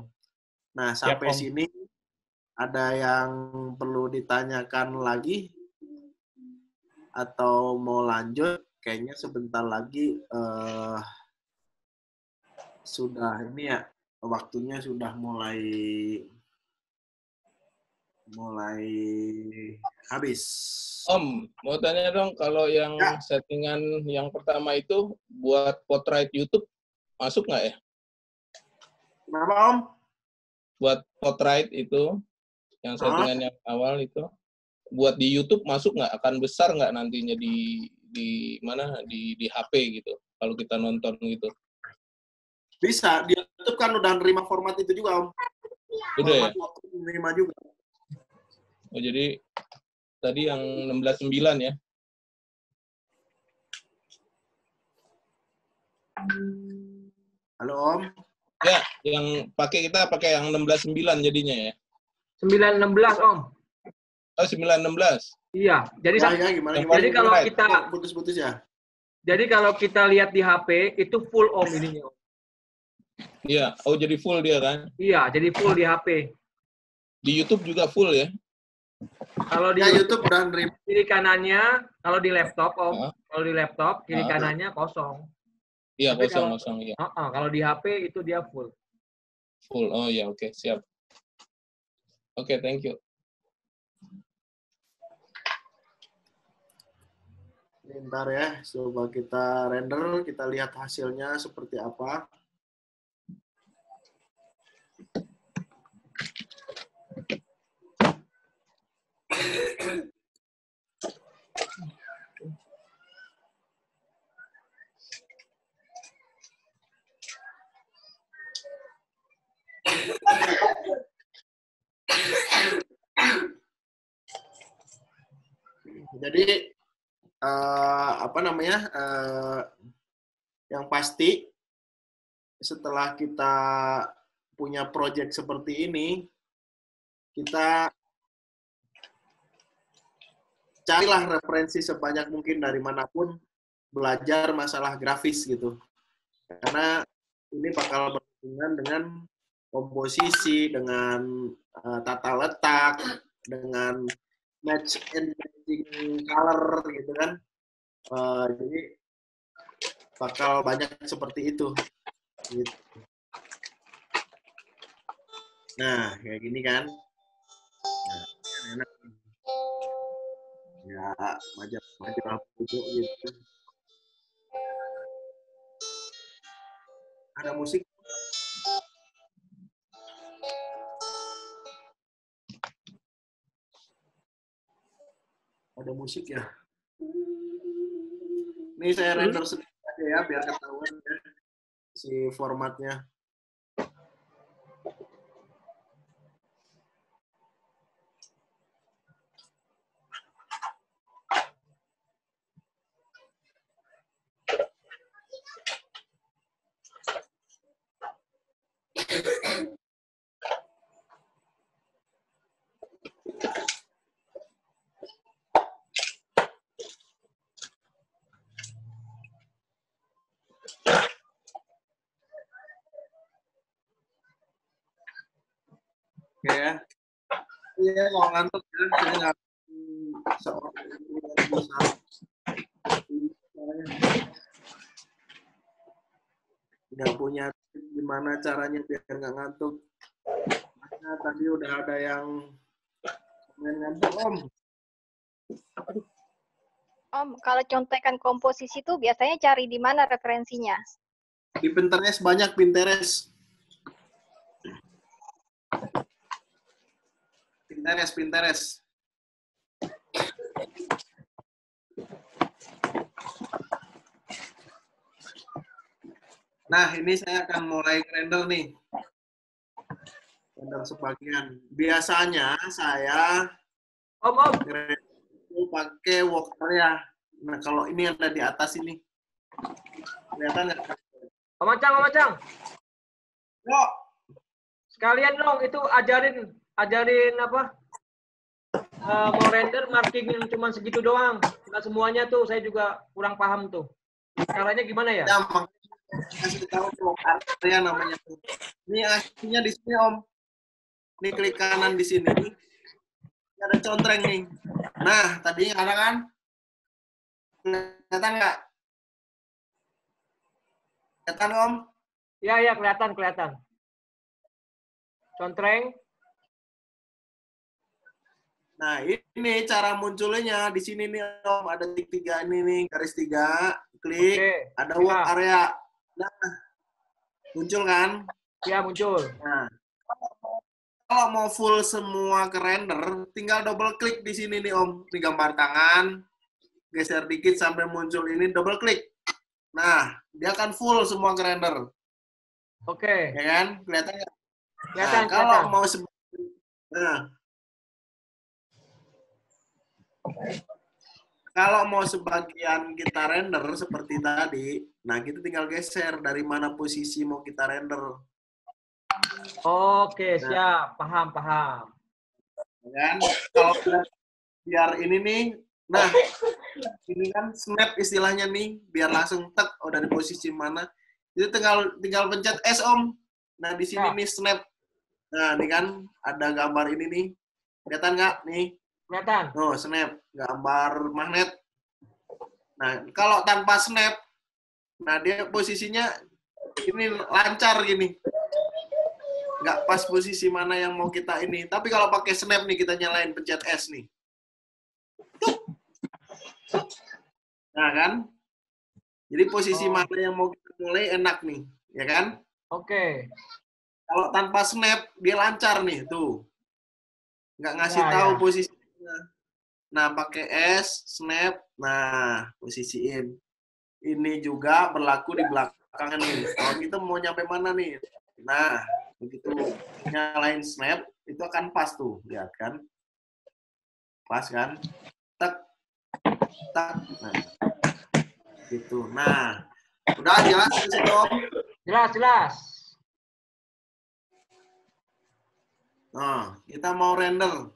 Nah, sampai
Om.
sini ada yang perlu ditanyakan lagi atau mau lanjut? Kayaknya sebentar lagi sudah ini ya, waktunya sudah mulai habis.
Om, mau tanya dong, kalau yang settingan yang pertama itu buat portrait YouTube masuk nggak ya?
Kenapa, Om?
Buat portrait itu, yang settingan yang awal itu, buat di YouTube masuk nggak? Akan besar nggak nantinya di mana di HP gitu? Kalau kita nonton gitu.
Bisa, di YouTube kan udah nerima format itu juga, Om.
Udah ya?
Nerima juga.
Oh, jadi tadi yang 16:9 ya?
Halo, Om.
Ya, yang kita pakai yang 16:9 jadinya ya?
916, Om.
Oh, 916.
Iya, jadi
gimana?
Jadi kalau kita
putus-putus ya.
Jadi kalau kita lihat di HP itu full, Om, ininya.
Iya, oh jadi full dia kan?
Iya, jadi full di HP.
Di YouTube juga full ya?
Kalau di
YouTube udah nerima.
kiri kanannya, kalau di laptop, Om, kalau di laptop kiri kanannya kosong.
Iya,
Tapi
kosong ya.
Kalau di HP itu dia full.
Full. Oh ya, oke, siap. Oke, thank you.
Bentar ya, coba kita render, kita lihat hasilnya seperti apa. Jadi yang pasti setelah kita punya project seperti ini, kita carilah referensi sebanyak mungkin dari manapun belajar masalah grafis gitu, karena ini bakal berhubungan dengan komposisi, dengan tata letak, dengan match and matching color gitu kan. Jadi bakal banyak seperti itu. Gitu. Nah, kayak gini kan. Nah, enak. Ya, majalah buku gitu. Ada musik. Ada musik ya. Ini saya render sedikit aja ya, biar ketahuan ya si formatnya. Oke ya. Iya, kalau ngantuk ya, saya nggak seorang yang bisa. Nggak punya gimana caranya biar nggak ngantuk. Karena tadi udah ada yang main ngantuk, Om.
Om, kalau contekan komposisi itu biasanya cari di mana referensinya?
Di Pinterest banyak, Pinterest. Nah, ini saya akan mulai render nih. Render sebagian. Biasanya saya
Om.
render pakai work area. Nah, kalau ini ada di atas ini. Kelihatan nggak?
Om Acang.
Yuk.
Sekalian dong itu ajarin apa? Mau render marking yang cuma segitu doang. Nggak semuanya tuh, saya juga kurang paham tuh. Caranya gimana ya?
Ya, kasih tahu work area namanya. Ini aslinya di sini, Om. Ini klik kanan di sini. Ini ada contreng nih. Nah, tadi ada kan? Kelihatan nggak? Kelihatan, Om?
Ya, kelihatan. Contreng.
Nah, ini cara munculnya. Di sini nih, Om. Ada titik 3 ini nih, garis 3. Klik.
Oke,
Ada
ya.
work area. Nah, muncul kan?
Ya, muncul.
Nah, kalau mau full semua ke render, tinggal double klik di sini nih, Om. Di gambar tangan. Geser dikit sampai muncul ini, double klik. Nah, dia akan full semua ke render.
Oke.
Ya kan? Kelihatan nggak?
Kelihatan,
Nah, kalau
kelihatan.
mau kalau mau sebagian kita render seperti tadi, nah kita tinggal geser dari mana posisi mau kita render.
Oke, siap. Paham.
Ya kan? Kalau biar ini nih, nah ini kan snap istilahnya nih, biar langsung tek dari posisi mana. Itu tinggal pencet S, Om. Nah, di sini nih snap. Nah, ini kan ada gambar ini nih. Kelihatan nggak nih?
Kelihatan.
Oh, snap. Gambar magnet. Nah, kalau tanpa snap, nah dia posisinya ini lancar gini. Nggak pas posisi mana yang mau kita ini. Tapi kalau pakai snap nih, kita nyalain pencet S nih. Nah, kan? Jadi posisi mana yang mau kita mulai enak nih. Ya kan?
Oke.
Kalau tanpa snap, dia lancar nih. Tuh. Nggak ngasih tahu posisinya. Nah, pakai S, snap. Nah, posisiin. Ini juga berlaku di belakang nih. Kalau kita mau nyampe mana nih? Nah, begitu nyalain snap, itu akan pas tuh. Lihat kan? Pas kan? Tak. Nah, gitu. Nah, udah jelas di situ, Om?
Jelas.
Nah, kita mau render.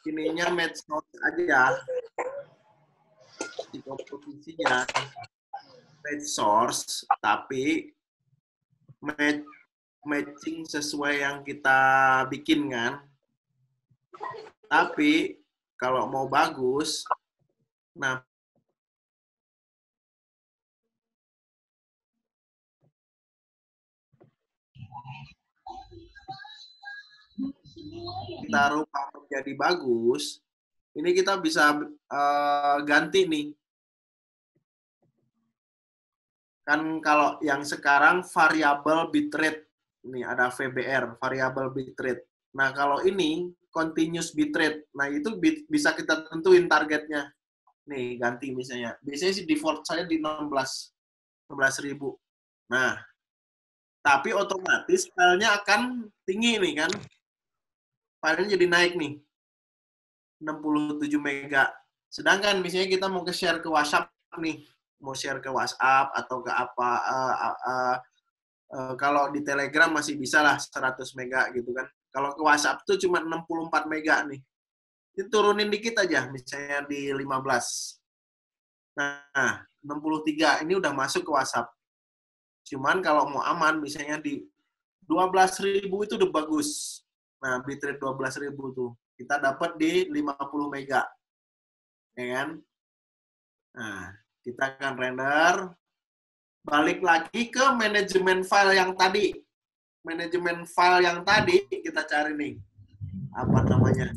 Ininya match source aja. Di komposisinya match source, tapi matching sesuai yang kita bikin kan. Tapi kalau mau bagus, nah kita rubah menjadi bagus, ini kita bisa ganti nih. Kan kalau yang sekarang variable bitrate, nih ada VBR, variable bitrate. Nah, kalau ini continuous bitrate. Nah, itu bisa kita tentuin targetnya. Nih, ganti misalnya. Biasanya sih default saya di 16.000. Nah, tapi otomatis filenya akan tinggi nih kan. Filenya jadi naik nih. 67 mega. Sedangkan misalnya kita mau share ke WhatsApp nih. Mau share ke WhatsApp atau ke apa. Kalau di Telegram masih bisa lah 100 mega gitu kan. Kalau ke WhatsApp tuh cuma 64 mega nih. Itu turunin dikit aja, misalnya di 15. Nah, 63 ini udah masuk ke WhatsApp. Cuman kalau mau aman, misalnya di 12.000 itu udah bagus. Nah, bitrate 12.000 tuh. Kita dapat di 50 mega. Ya kan? Nah, kita akan render. Balik lagi ke manajemen file yang tadi. Manajemen file yang tadi kita cari nih. Apa namanya?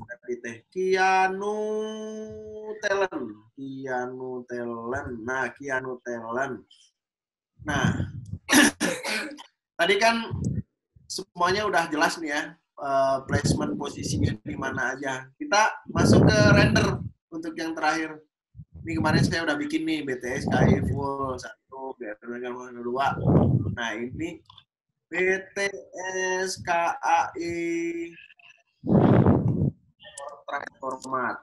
Keanu Talent. Nah, Keanu Talent. Nah, tadi kan semuanya udah jelas nih ya. Placement posisinya di mana aja. Kita masuk ke render untuk yang terakhir. Ini kemarin saya udah bikin nih BTS KI full 1, BTS 2. Nah ini BTS KAI format.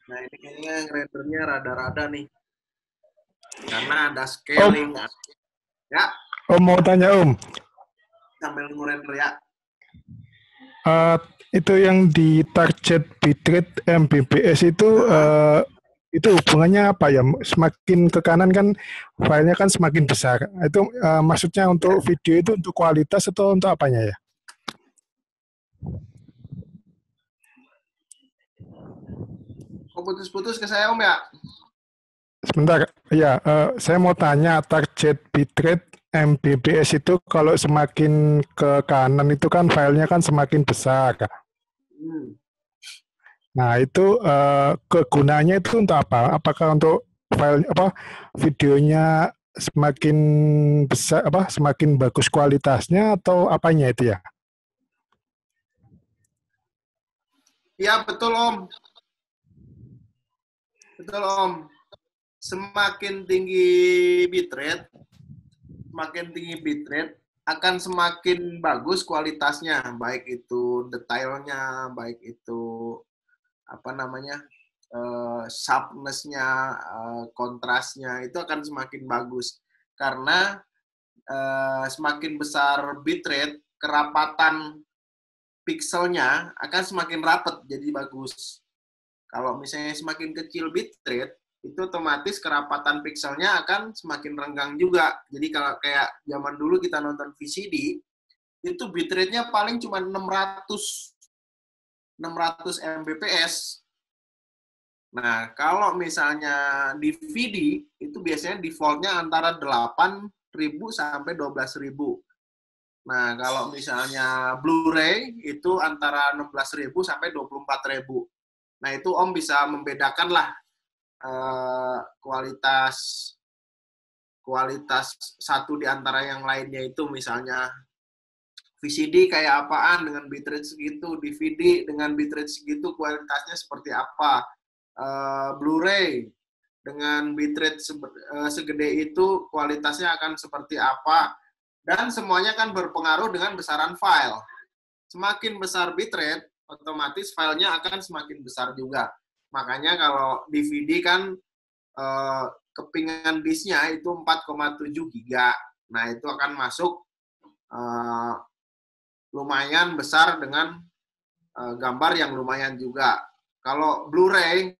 Nah ini kayaknya rendernya rada-rada nih. Karena ada scaling. Ya,
Om mau tanya Om,
sambil nge-render ya.
itu yang di target bitrate Mbps itu hubungannya apa ya? Semakin ke kanan kan filenya kan semakin besar. Itu maksudnya untuk video itu untuk kualitas atau untuk apanya ya?
Kok putus-putus ke saya Om ya?
Sebentar, ya saya mau tanya target bitrate Mbps itu kalau semakin ke kanan itu kan filenya kan semakin besar. Nah itu kegunaannya itu untuk apa? Apakah untuk file videonya semakin besar semakin bagus kualitasnya atau apanya itu ya?
Iya betul Om. Betul Om. Semakin tinggi bitrate akan semakin bagus kualitasnya, baik itu detailnya, baik itu sharpness-nya, kontrasnya itu akan semakin bagus karena semakin besar bitrate, kerapatan pixelnya akan semakin rapat jadi bagus. Kalau misalnya semakin kecil bitrate, itu otomatis kerapatan pixelnya akan semakin renggang juga. Jadi kalau kayak zaman dulu kita nonton VCD, itu bitrate-nya paling cuma 600 Mbps. Nah, kalau misalnya DVD, itu biasanya default-nya antara 8.000 sampai 12.000. Nah, kalau misalnya Blu-ray, itu antara 16.000 sampai 24.000. Nah, itu Om bisa membedakan lah kualitas satu di antara yang lainnya itu, misalnya VCD kayak apaan dengan bitrate segitu, DVD dengan bitrate segitu kualitasnya seperti apa, Blu-ray dengan bitrate segede itu kualitasnya akan seperti apa, dan semuanya kan berpengaruh dengan besaran file. Semakin besar bitrate, otomatis filenya akan semakin besar juga. Makanya kalau DVD kan kepingan disknya itu 4,7 giga. Nah, itu akan masuk lumayan besar dengan gambar yang lumayan juga. Kalau Blu-ray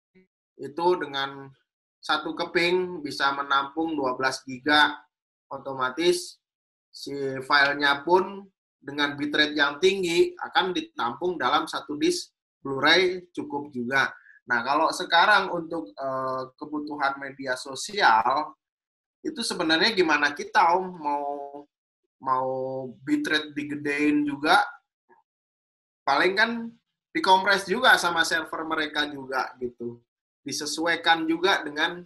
itu dengan satu keping bisa menampung 12 giga, otomatis si filenya pun dengan bitrate yang tinggi akan ditampung dalam satu disk Blu-ray cukup juga. Nah, kalau sekarang untuk kebutuhan media sosial, itu sebenarnya gimana kita Om mau bitrate digedein juga, paling kan dikompres juga sama server mereka juga gitu. Disesuaikan juga dengan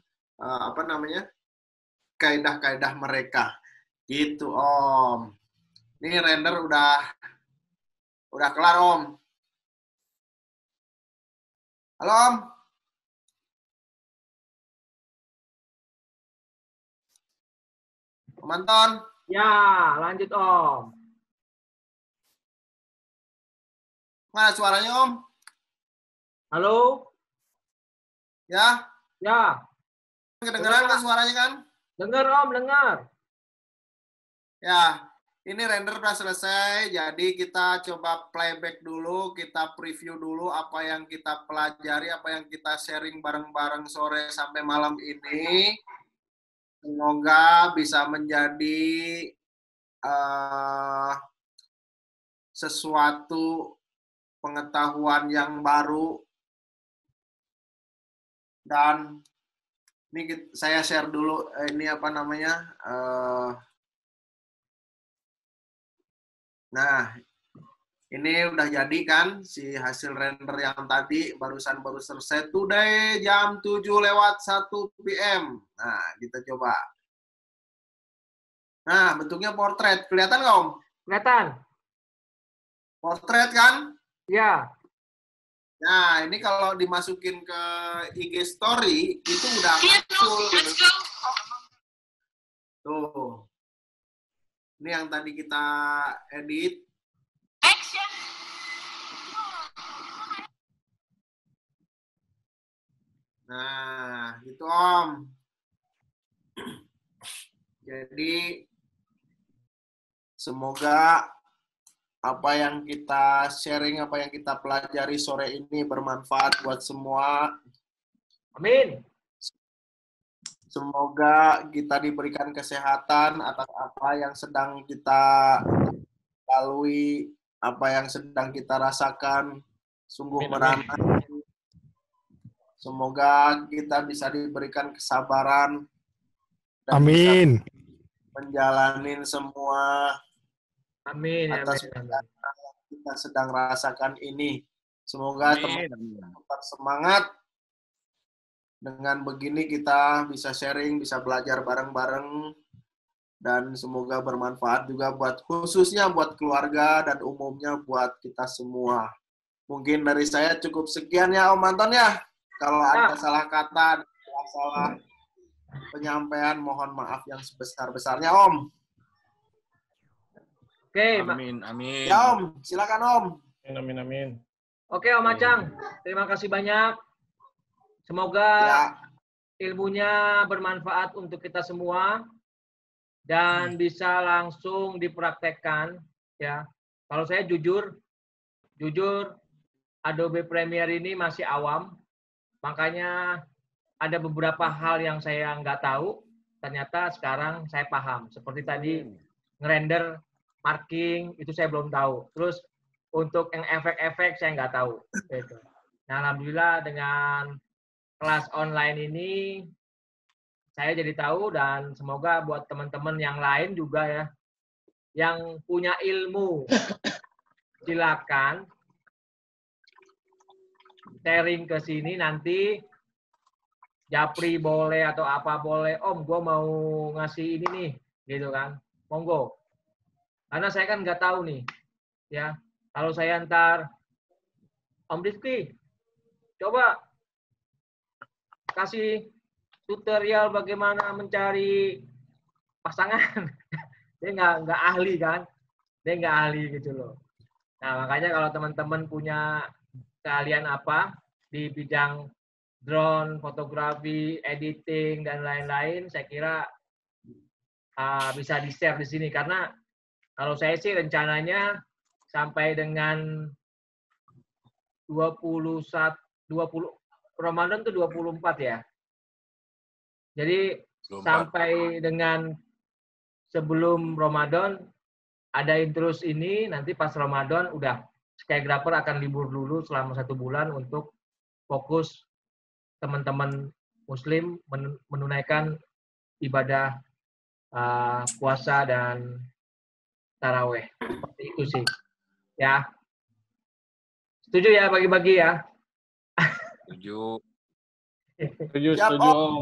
kaidah-kaidah mereka. Gitu Om. Ini render udah kelar Om. Halo Om. Om Anton.
Ya, lanjut Om.
Mana suaranya Om?
Halo?
Ya?
Ya.
Kedengeran kan suaranya kan?
Dengar Om, dengar.
Ya, ini render udah selesai, jadi kita coba playback dulu, kita preview dulu apa yang kita pelajari, apa yang kita sharing bareng-bareng sore sampai malam ini. Semoga bisa menjadi sesuatu pengetahuan yang baru. Dan ini saya share dulu, ini nah, ini udah jadi kan si hasil render yang tadi baru selesai today jam 7:01 PM. Nah, kita coba. Nah, bentuknya portrait. Kelihatan nggak, Om?
Kelihatan?
Portrait kan?
Ya.
Nah, ini kalau dimasukin ke IG story, itu udah muncul. Tuh. Ini yang tadi kita edit. Nah, gitu Om. Jadi, semoga apa yang kita sharing, apa yang kita pelajari sore ini bermanfaat buat semua.
Amin.
Semoga kita diberikan kesehatan atas apa yang sedang kita lalui, apa yang sedang kita rasakan, sungguh merana. Semoga kita bisa diberikan kesabaran dan
Amin.
bisa menjalanin semua
Amin.
atas
Amin.
apa yang kita sedang rasakan ini. Semoga teman-teman tetap semangat. Dengan begini kita bisa sharing, bisa belajar bareng-bareng, dan semoga bermanfaat juga buat khususnya buat keluarga dan umumnya buat kita semua. Mungkin dari saya cukup sekian ya Om Anton ya. Kalau ada salah kata, salah penyampaian, mohon maaf yang sebesar-besarnya Om.
Oke,
Amin, amin.
Ya Om, silakan Om.
Amin, amin.
Oke Om Acang, terima kasih banyak. Semoga ilmunya bermanfaat untuk kita semua dan bisa langsung dipraktekkan ya. Kalau saya jujur Adobe Premiere ini masih awam, makanya ada beberapa hal yang saya nggak tahu, ternyata sekarang saya paham. Seperti tadi ngerender, marking itu saya belum tahu. Terus untuk yang efek-efek saya nggak tahu. Gitu. Nah, alhamdulillah dengan kelas online ini saya jadi tahu, dan semoga buat teman-teman yang lain juga ya, yang punya ilmu, silakan sharing ke sini nanti. Japri boleh atau apa boleh, Om, gue mau ngasih ini nih, gitu kan, monggo. Karena saya kan nggak tahu nih, ya. Kalau saya ntar, Om Rizky, coba kasih tutorial bagaimana mencari pasangan. Dia nggak ahli kan, dia nggak ahli gitu loh. Nah makanya kalau teman-teman punya keahlian apa di bidang drone, fotografi, editing dan lain-lain, saya kira bisa di-share di sini. Karena kalau saya sih rencananya sampai dengan 20 Ramadan tuh 24 ya. Jadi 24. Sampai dengan sebelum Ramadan adain terus ini, nanti pas Ramadan udah Skygrapher akan libur dulu selama 1 bulan untuk fokus teman-teman Muslim menunaikan ibadah puasa dan taraweh. Seperti itu sih. Ya. Setuju ya bagi-bagi ya?
Setuju.
Setuju,
Siap,
setuju
Om.
Om.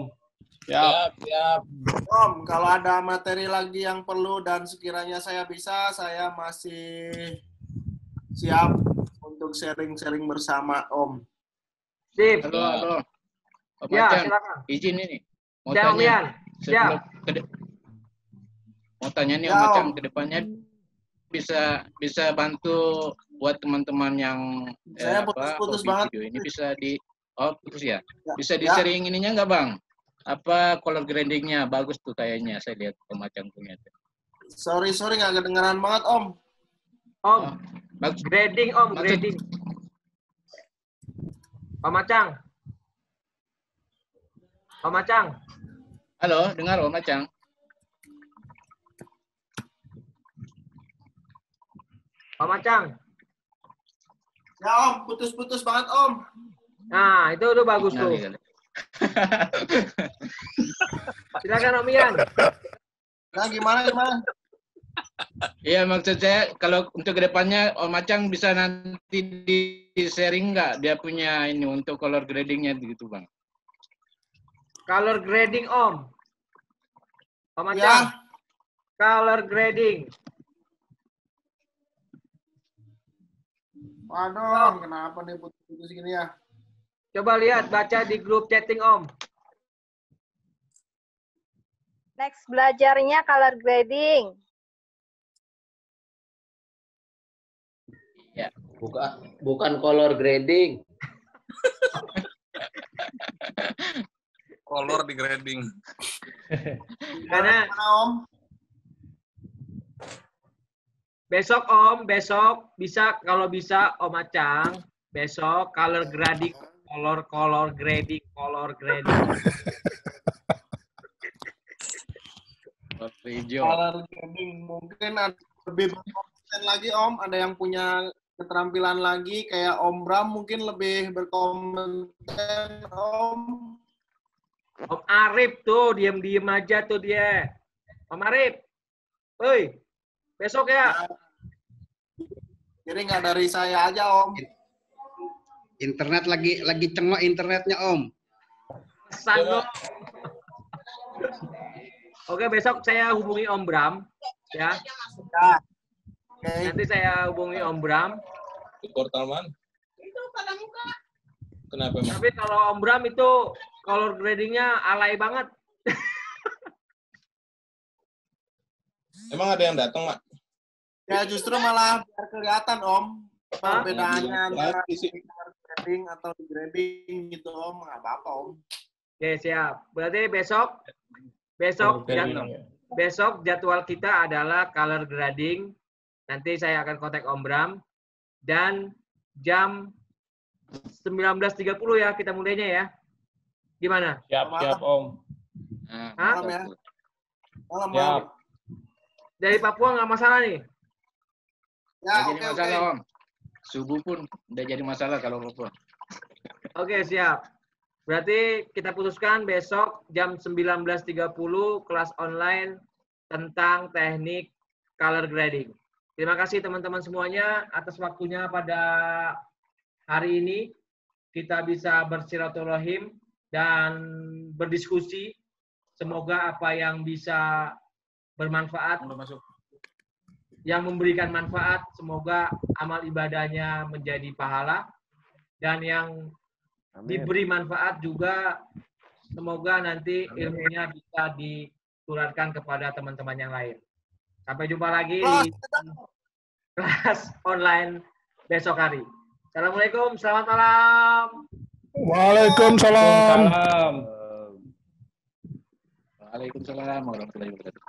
Siap.
Siap.
Om, kalau ada materi lagi yang perlu dan sekiranya saya bisa, saya masih siap untuk sharing-sharing bersama Om.
Sip.
Halo. Om
Ya,
Acang,
silakan.
izin ini. Mau
Siap,
tanya.
Mian.
Sebelum mau tanya nih Om
Ya,
Acang,
Om.
ke depannya bisa bantu buat teman-teman yang
Saya putus-putus banget.
video ini bisa putus ya. Bisa
Ya.
di-sharing ininya nggak Bang? Apa color gradingnya bagus tuh kayaknya, saya lihat Om Acang punya.
Sorry nggak kedengeran banget Om.
Om,
Bagus.
grading Om, grading. Om Acang. Om Acang.
Halo, dengar Om Acang?
Om Acang.
Ya Om, putus-putus banget Om.
Nah, itu udah bagus tuh. Silakan Om Ian.
Nah, gimana?
Iya, maksud saya kalau untuk kedepannya Om Acang bisa nanti di-sharing nggak dia punya ini untuk color gradingnya gitu Bang?
Color grading Om. Om
Ya.
Acang. color grading.
Waduh, kenapa nih putus-putus gini ya?
Coba lihat, baca di grup chatting Om.
Next belajarnya color grading.
Ya, bukan color grading.
Kolor di grading.
Karena
Om?
besok Om, besok bisa kalau bisa Om Acang, besok color grading, color grading.
Hijau.
Color grading mungkin ada lebih berkompeten lagi Om, ada yang punya keterampilan lagi kayak Om Bram mungkin lebih berkompeten Om.
Om Arif tuh diem aja tuh dia. Om Arif, woi, besok ya.
Jadi nggak dari saya aja Om.
Internet lagi cengok internetnya Om.
Pesan Om. Oke, besok saya hubungi Om Bram ya. Nanti saya hubungi Om Bram.
Portal mana? Kenapa emang?
Tapi kalau Om Bram itu color gradingnya alay banget.
Emang ada yang datang, Mak?
Ya justru malah biar kelihatan Om perbedaannya antara grading atau degrading gitu Om, nggak apa-apa Om.
Oke, siap. Berarti besok jadwal kita adalah color grading. Nanti saya akan kontak Om Bram dan jam 19.30 ya kita mulainya ya. Gimana?
Siap Om.
Hah?
Malam ya. Malam.
Siap.
Dari Papua nggak masalah nih?
Ya,
Nggak jadi masalah Om. Subuh pun udah jadi masalah kalau Papua.
Oke, siap. Berarti kita putuskan besok jam 19.30 kelas online tentang teknik color grading. Terima kasih teman-teman semuanya atas waktunya pada hari ini. Kita bisa bersilaturahim dan berdiskusi. Semoga apa yang bisa bermanfaat, yang memberikan manfaat, semoga amal ibadahnya menjadi pahala. Dan yang diberi manfaat juga semoga nanti ilmunya bisa ditularkan kepada teman-teman yang lain. Sampai jumpa lagi di kelas online besok hari. Assalamualaikum, selamat malam.
Waalaikumsalam.
Waalaikumsalam warahmatullahi wabarakatuh.